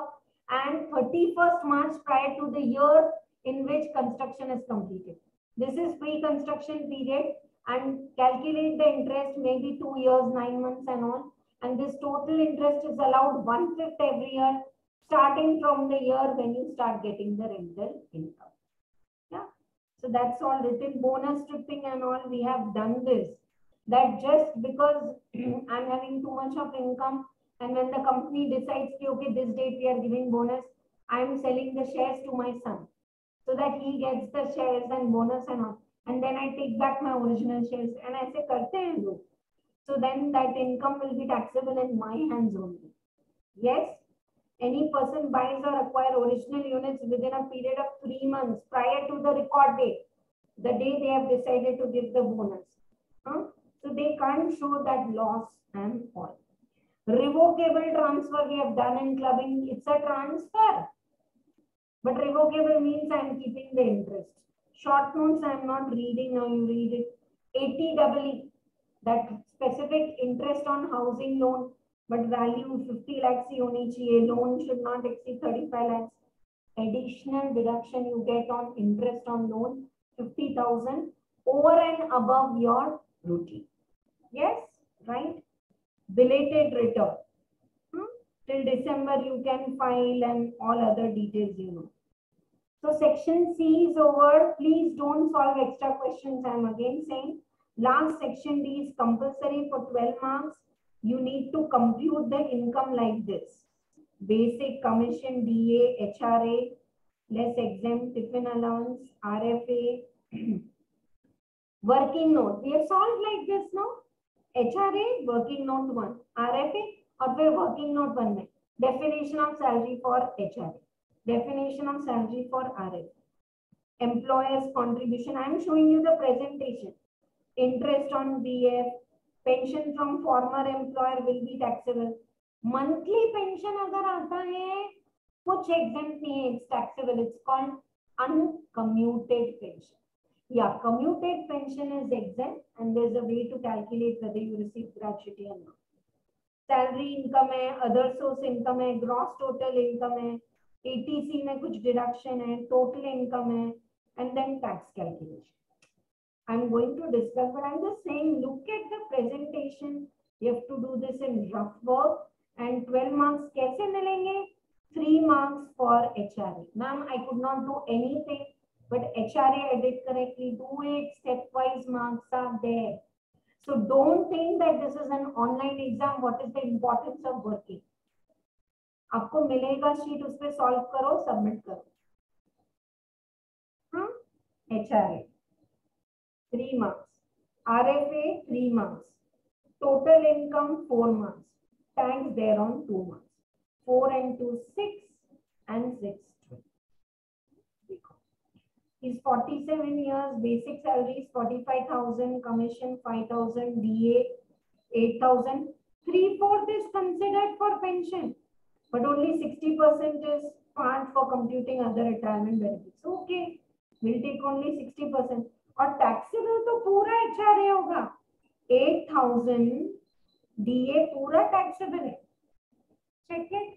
and 31st March prior to the year in which construction is completed. This is pre-construction period and calculate the interest maybe 2 years, 9 months and all. And this total interest is allowed 1/5 every year, starting from the year when you start getting the rental income. Yeah. So that's all written. Bonus stripping and all, we have done this. That just because I'm having too much of income and when the company decides, okay, this date we are giving bonus, I'm selling the shares to my son so that he gets the shares and bonus and all. And then I take back my original shares and I say, karte hain log. So then that income will be taxable in my hands only. Yes. Any person buys or acquire original units within a period of 3 months prior to the record date, the day they have decided to give the bonus. So they can't show that loss and all. Revocable transfer we have done in clubbing. It's a transfer. But revocable means I am keeping the interest. Short notes I am not reading, now you read it. 80EE, that specific interest on housing loan, but value 50 lakhs ही होनी चाहिए. Loan should not exceed 35 lakhs. Additional deduction you get on interest on loan 50,000 over and above your routine. Yes, right? Belated return. Till December you can file and all other details you know. So section C is over. Please don't solve extra questions. I am again saying last section D is compulsory for 12 marks. You need to compute the income like this. Basic commission, DA, HRA, less exempt, tiffin allowance, RFA, working note. We have solved like this now. HRA, working note 1, RFA, और फिर working note 1 में definition of salary for HRA, definition of salary for RFA, employer's contribution. I am showing you the presentation. Interest on BF, pension from former employer will be taxable. Monthly pension अगर आता है कुछ exempt नहीं है, it's taxable. It's called uncommuted pension. Yeah, commuted pension is exempt and there's a way to calculate whether you receive gratuity or not. Salary income है, other source income है, gross total income है, etc में कुछ deduction है, total income है, and then tax calculation. I am going to discuss but I am just saying look at the presentation. You have to do this in rough work and 12 marks कैसे मिलेंगे? 3 marks for HRA. Ma'am I could not do anything but HRA edit correctly, do it stepwise, marks are there. So don't think that this is an online exam. What is the importance of working? आपको मिलेगा sheet, उस पे solve करो, submit करो. हाँ, HRA 3 marks, RFA 3 marks, total income 4 marks, tax thereon 2 marks, 4 and 2 6 and 6 is 47 years, basic salary is 45,000, commission 5,000, DA 8,000. 3/4 is considered for pension, but only 60% is part for computing other retirement benefits. Okay, we'll take only 60%. और taxable तो पूरा HRA होगा. 8,000 DA पूरा taxable है. Check it.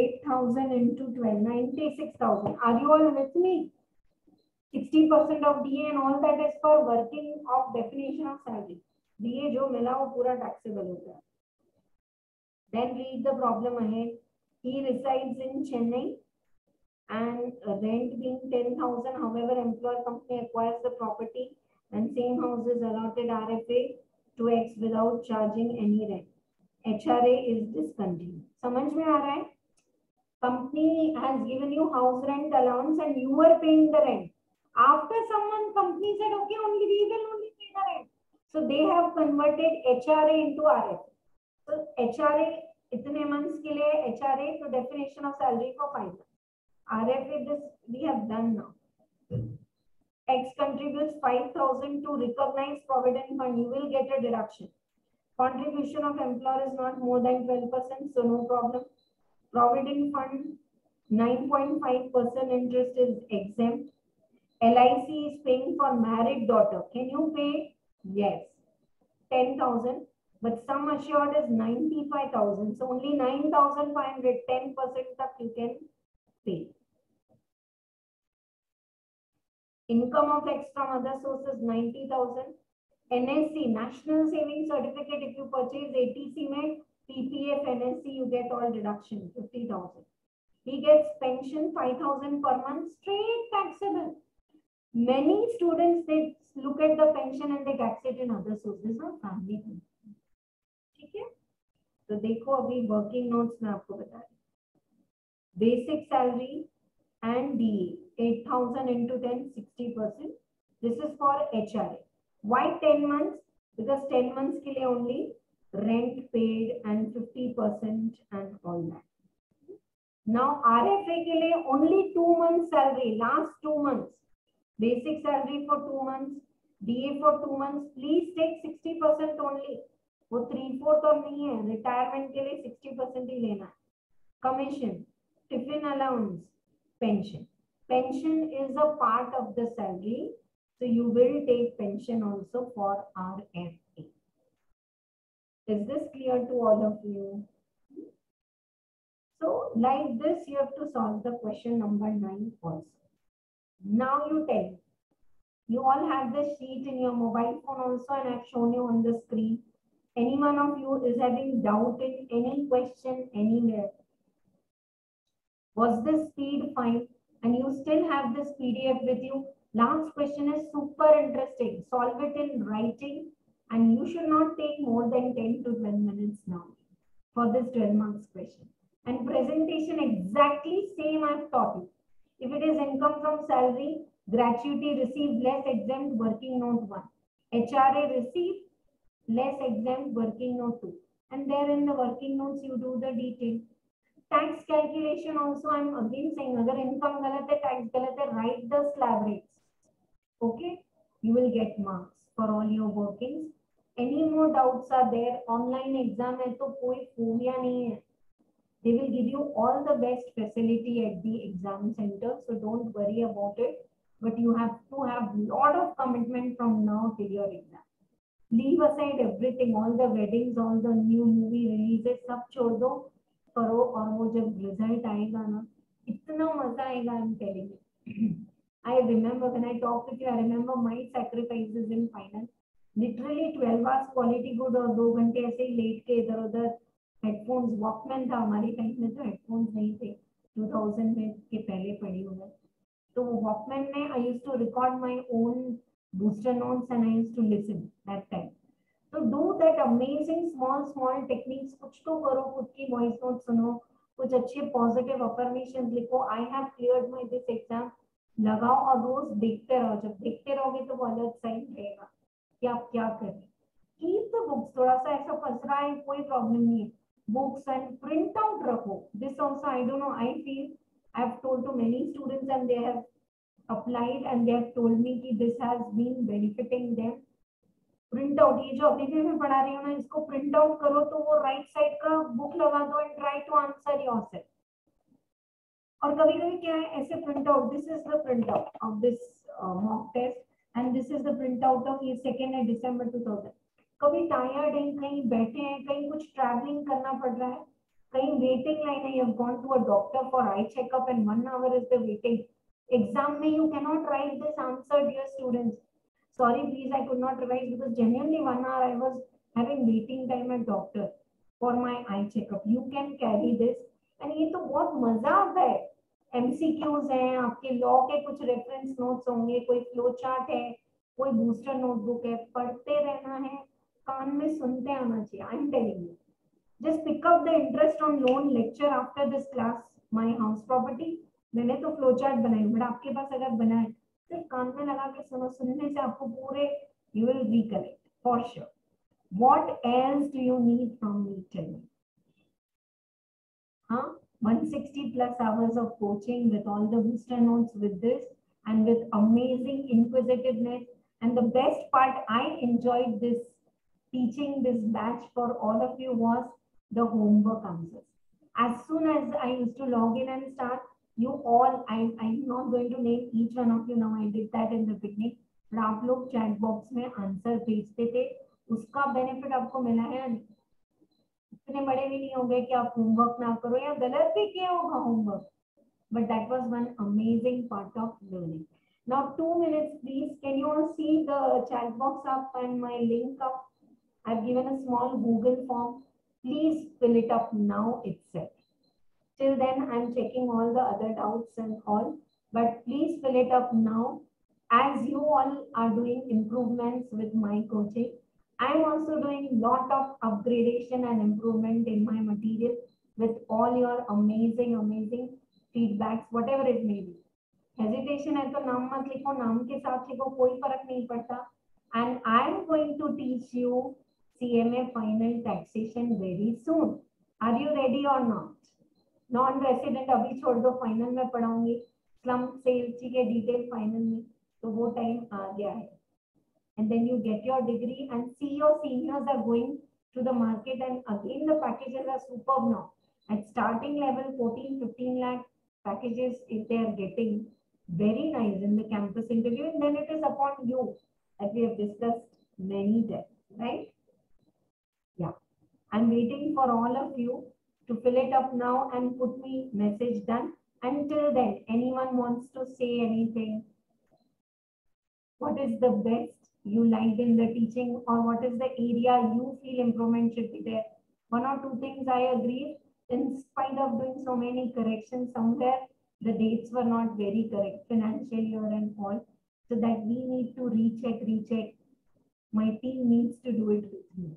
8,000 into 12, 96,000. Are you all with me? 60% of DA and all that is for working of definition of salary. DA जो मिला वो पूरा taxable होता है. Then read the problem ahead. He resides in Chennai and rent being 10,000. However, employer company acquires the property and same house is allotted RFA to X without charging any rent. HRA is discontinued. समझ में आ रहा है? Company has given you house rent allowance and you were paying the rent. After someone company said okay only we will only pay the rent, so they have converted HRA into RFA. So HRA इतने months के लिए HRA to definition of salary for 5 months. RFA this we have done now. X contributes 5,000 to recognized provident fund, you will get a deduction. Contribution of employer is not more than 12%, so no problem. Provident fund 9.5% interest is exempt. LIC is paying for married daughter. Can you pay? Yes. 10,000. But sum assured is 95,000. So only 9,500. 10% tak you can pay. Income of X from other sources 90,000. NSC, National Savings Certificate. If you purchase ATC में PPF NSC, you get all deduction 50,000. He gets pension 5,000 per month, straight taxable. Many students they look at the pension and they tax it in other sources. Not family pension. ठीक है? तो देखो अभी working notes में आपको बता रही. Basic salary and DA 8,000 into 10 60%. This is for HRA. Why 10 months? Because 10 months के लिए only rent paid and 50% and all that. Now RFA के लिए only 2 months salary, last 2 months. Basic salary for 2 months, DA for 2 months. Please take 60% only. वो 3/4 और नहीं है. Retirement के लिए 60% ही लेना है. Commission, tiffin allowance, pension. Pension is a part of the salary, so you will take pension also for RFA. Is this clear to all of you? So like this, you have to solve the question number 9 also. Now you tell me. You all have this sheet in your mobile phone also and I've shown you on the screen. Any one of you is having doubt in any question anywhere? Was this speed fine? And you still have this PDF with you. Last question is super interesting. Solve it in writing and you should not take more than 10 to 12 minutes now for this 12 marks question. And presentation exactly same I've taught you. If it is income from salary, gratuity received less exempt working note 1. HRA received less exempt working note 2. And there in the working notes you do the detail. Tax calculation also I'm again saying अगर income गलत है, tax गलत है, write the slab rates. Okay, you will get marks for all your workings. Any more doubts are there? Online exam है तो कोई phobia नहीं है. They will give you all the best facility at the exam center, so don't worry about it. but you have to have lot of commitment from now till your exam. Leave aside everything, all the weddings, all the new movie releases, सब छोड़ दो, करो, और वो जब result आएगा ना, इतना मजा आएगा, I'm telling you. I remember when I talk with you, I remember my sacrifices in final. Literally 12 hours quality good और 2 घंटे ऐसे ही लेट के इधर उधर. हेडफोन्स, वॉकमैन था हमारे टाइम में, तो हेडफोन्स नहीं थे, 2000 में के पहले पड़ी हुए. तो वॉकमैन में I used to record my own booster notes and I used to listen that time. So do that amazing small techniques. कुछ तो करो, खुद की voice note सुनो, कुछ अच्छे positive affirmations लिखो. I have cleared my this exam. लगाओ और रोज देखते रहो. जब देखते रहोगे तो वो अलग साइन रहेगा कि आप क्या करें. Keep the books. थोड़ा सा ऐसा फंस रहा है, कोई प्रॉब्लम नहीं है. Books and print out रखो. This also I don't know. I feel I have told to many students and they have applied and they have told me कि this has been benefiting them. Print out, ये जो अभी भी मैं पढ़ा रही हूँ ना, इसको print out करो तो वो right side का book लगा दो and try to answer yourself. और कभी-कभी क्या है, ऐसे print out, this is the print out of this mock test and this is the print out of ये 2nd December 2000. कभी tired हैं, कहीं बैठे हैं, कहीं कुछ traveling करना पड़ रहा है, कहीं waiting line है, you have gone to a doctor for eye checkup and 1 hour is the waiting. Exam में you cannot write this answer, dear students. Sorry, please, I could not revise because genuinely 1 hour I was having waiting time at doctor for my eye checkup. You can carry this, and ये तो बहुत मजा आता है. MCQs हैं, आपके law के कुछ रेफरेंस नोट्स होंगे, कोई फ्लो चार्ट है, कोई बूस्टर नोटबुक है, पढ़ते रहना है, कान में सुनते आना चाहिए. I'm telling you. Just pick up the interest on loan lecture after this class. My house property. मैंने तो फ्लो चार्ट बनाई, बट आपके पास अगर बनाए सिर्फ कान में लगा के सुनो, सुनने से आपको पूरे you will recollect for sure. What else do you need from me? Tell me. Huh? 160 plus hours of coaching with all the booster notes with this and with amazing inquisitiveness. And the best part, I enjoyed this teaching this batch for all of you was the homework answers. As soon as I used to log in and start, you all, I'm not going to name each one of you now. I did that in the beginning. but आप लोग chat box में answer भेजते थे, उसका benefit आपको मिला है. इतने बड़े भी नहीं हो गए कि आप होमवर्क ना करो या गलत भी किया होगा homework, but that was one amazing part of learning. Now 2 minutes please. Can you all see the chat box up and my link up? I've given a small Google form. Please fill it up now itself. Till then, I'm checking all the other doubts and all, but please fill it up now. As you all are doing improvements with my coaching, I'm also doing lot of upgradation and improvement in my material with all your amazing feedbacks, whatever it may be. Hesitation है तो नाम मत लिखो, नाम के साथ लिखो, कोई फर्क नहीं पड़ता. And I'm going to teach you CMA final taxation very soon. Are you ready or not? Non resident अभी छोड़ दो, फाइनल में पढ़ाऊंगी. स्लम सेल्स के डिटेल फाइनल में, तो वो टाइम आ गया है. And then you get your degree and see your seniors are going to the market and again the packages are superb now. At starting level 14-15 lakh packages if they are getting very nice in the campus interview, and then it is upon you as we have discussed many times, right? Yeah, I'm waiting for all of you to fill it up now and put me message done. Until then, anyone wants to say anything? What is the best you liked in the teaching, or what is the area you feel improvement should be there? 1 or 2 things I agree. In spite of doing so many corrections, somewhere the dates were not very correct, financial year and all, so that we need to recheck. My team needs to do it with me.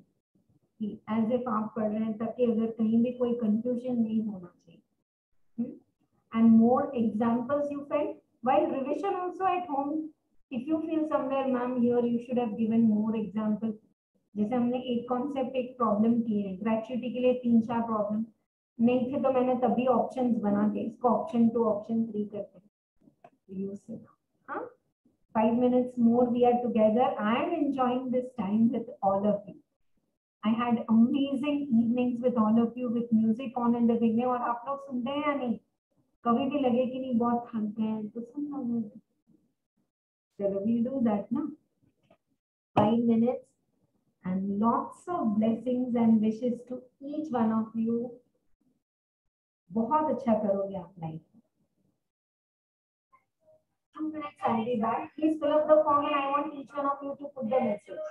As if आप पढ़ रहे हैं, ताकि अगर कहीं भी कोई confusion नहीं होना चाहिए. And more examples you felt while revision also at home. If you feel somewhere, ma'am, here you should have given more examples. जैसे हमने एक कॉन्सेप्ट एक प्रॉब्लम की है, ग्रेचुइटी के लिए 3-4 प्रॉब्लम नहीं थे, तो मैंने तभी ऑप्शंस बना के इसको ऑप्शन 2 ऑप्शन 3 करते हैं. यूज से हाँ, 5 minutes more we are together. I am enjoying this time with all of you. I had amazing evenings with all of you with music on in the beginning. और आप लोग सुनते हैं या नहीं? कभी भी लगे कि नहीं बहुत थक गए तो सुनना music. Chalo, we'll do that now. 5 minutes and lots of blessings and wishes to each one of you. बहुत अच्छा करोगे आप life. 2 minutes, I'll be back. Please fill up the form and I want each one of you to put the message.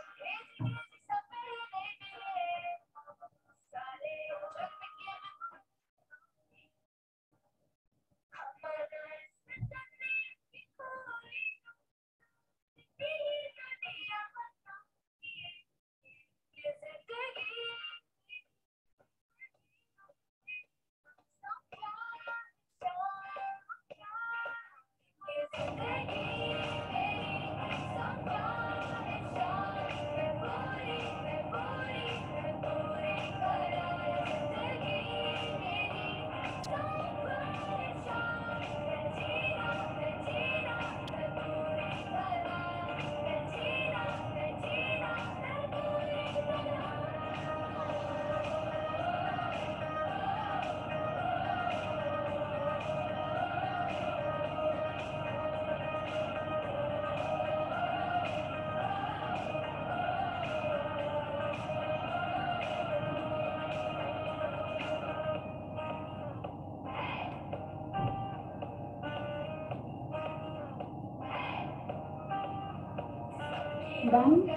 Done.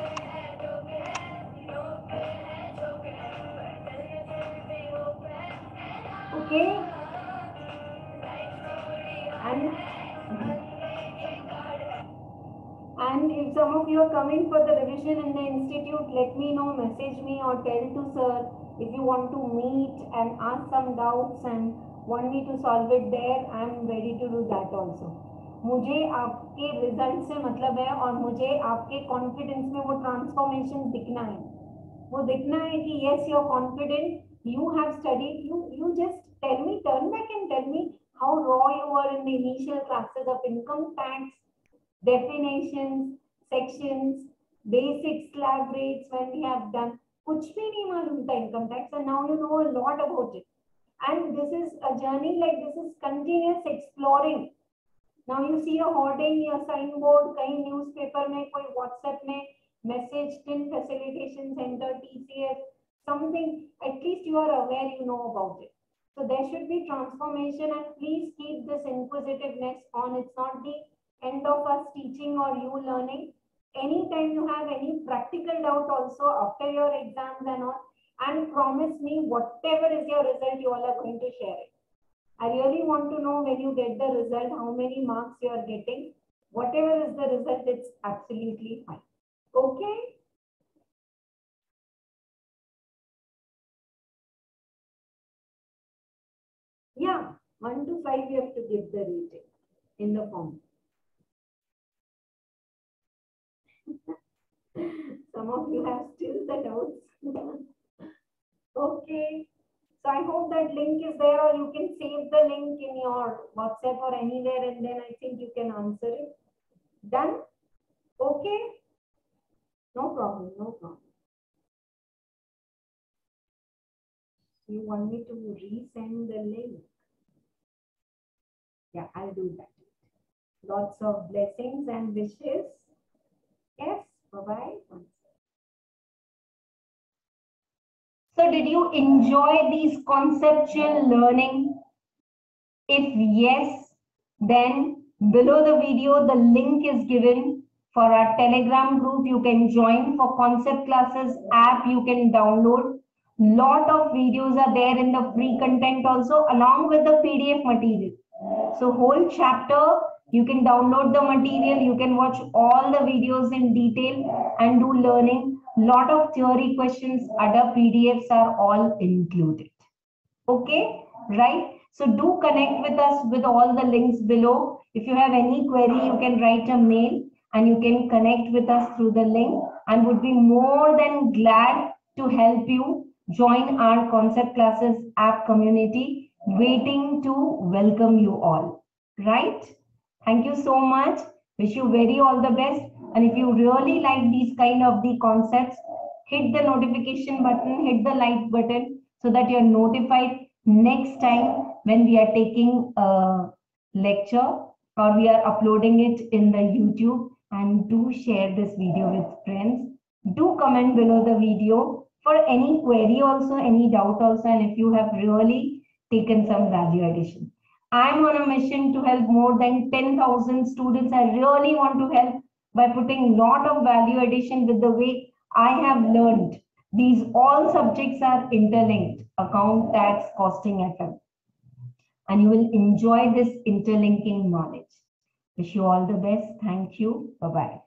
Okay. And if some of you are coming for the revision in the institute, let me know, message me or tell to sir if you want to meet and ask some doubts and want me to solve it there. I am ready to do that also. मुझे आपके result से मतलब है और मुझे आपके confidence में वो ट्रांसफॉर्मेशन दिखना है. वो दिखना है कि yes, you're confident, you have studied, you just tell me, turn back and tell me how raw you were in the initial classes of income tax, definitions, sections, basic slab rates when we have done. कुछ भी नहीं मालूम था income tax and now you know a lot about it. And this is a journey, like this is continuous exploring. Now you see a hoarding, a signboard, कहीं newspaper में, कोई WhatsApp में message, tin facilitation center, TCS, something. At least you are aware, you know about it. So there should be transformation, and please keep this inquisitiveness on. It's not the end of us teaching or you learning. Anytime you have any practical doubt also after your exams and all, and promise me whatever is your result, you all are going to share it. I really want to know when you get the result, how many marks you are getting. Whatever is the result, it's absolutely fine. Okay? Yeah, 1 to 5 you have to give the rating in the form. Some of you have still the doubts. Okay. So I hope that link is there, or you can save the link in your WhatsApp or anywhere, and then I think you can answer it. Done? Okay? No problem, no problem. You want me to resend the link? Yeah, I'll do that. Lots of blessings and wishes. Yes, bye-bye. So did you enjoy these conceptual learning? If yes, then below the video, the link is given for our Telegram group. You can join for concept classes app. You can download. Lot of videos are there in the free content also, along with the PDF material. So whole chapter, you can download the material. You can watch all the videos in detail and do learning. Lot of theory questions, other PDFs are all included. Okay, right? So do connect with us with all the links below. If you have any query, you can write a mail and you can connect with us through the link, and would be more than glad to help you join our concept classes app community, waiting to welcome you all. Right? Thank you so much. Wish you very all the best. And if you really like these kind of the concepts, hit the notification button, hit the like button, so that you're notified next time when we are taking a lecture or we are uploading it in the YouTube. and do share this video with friends. Do comment below the video for any query also, any doubt also, and if you have really taken some value addition. I'm on a mission to help more than 10,000 students. I really want to help by putting lot of value addition with the way I have learned. These all subjects are interlinked: account, tax, costing, FM. And you will enjoy this interlinking knowledge. Wish you all the best. Thank you. Bye-bye.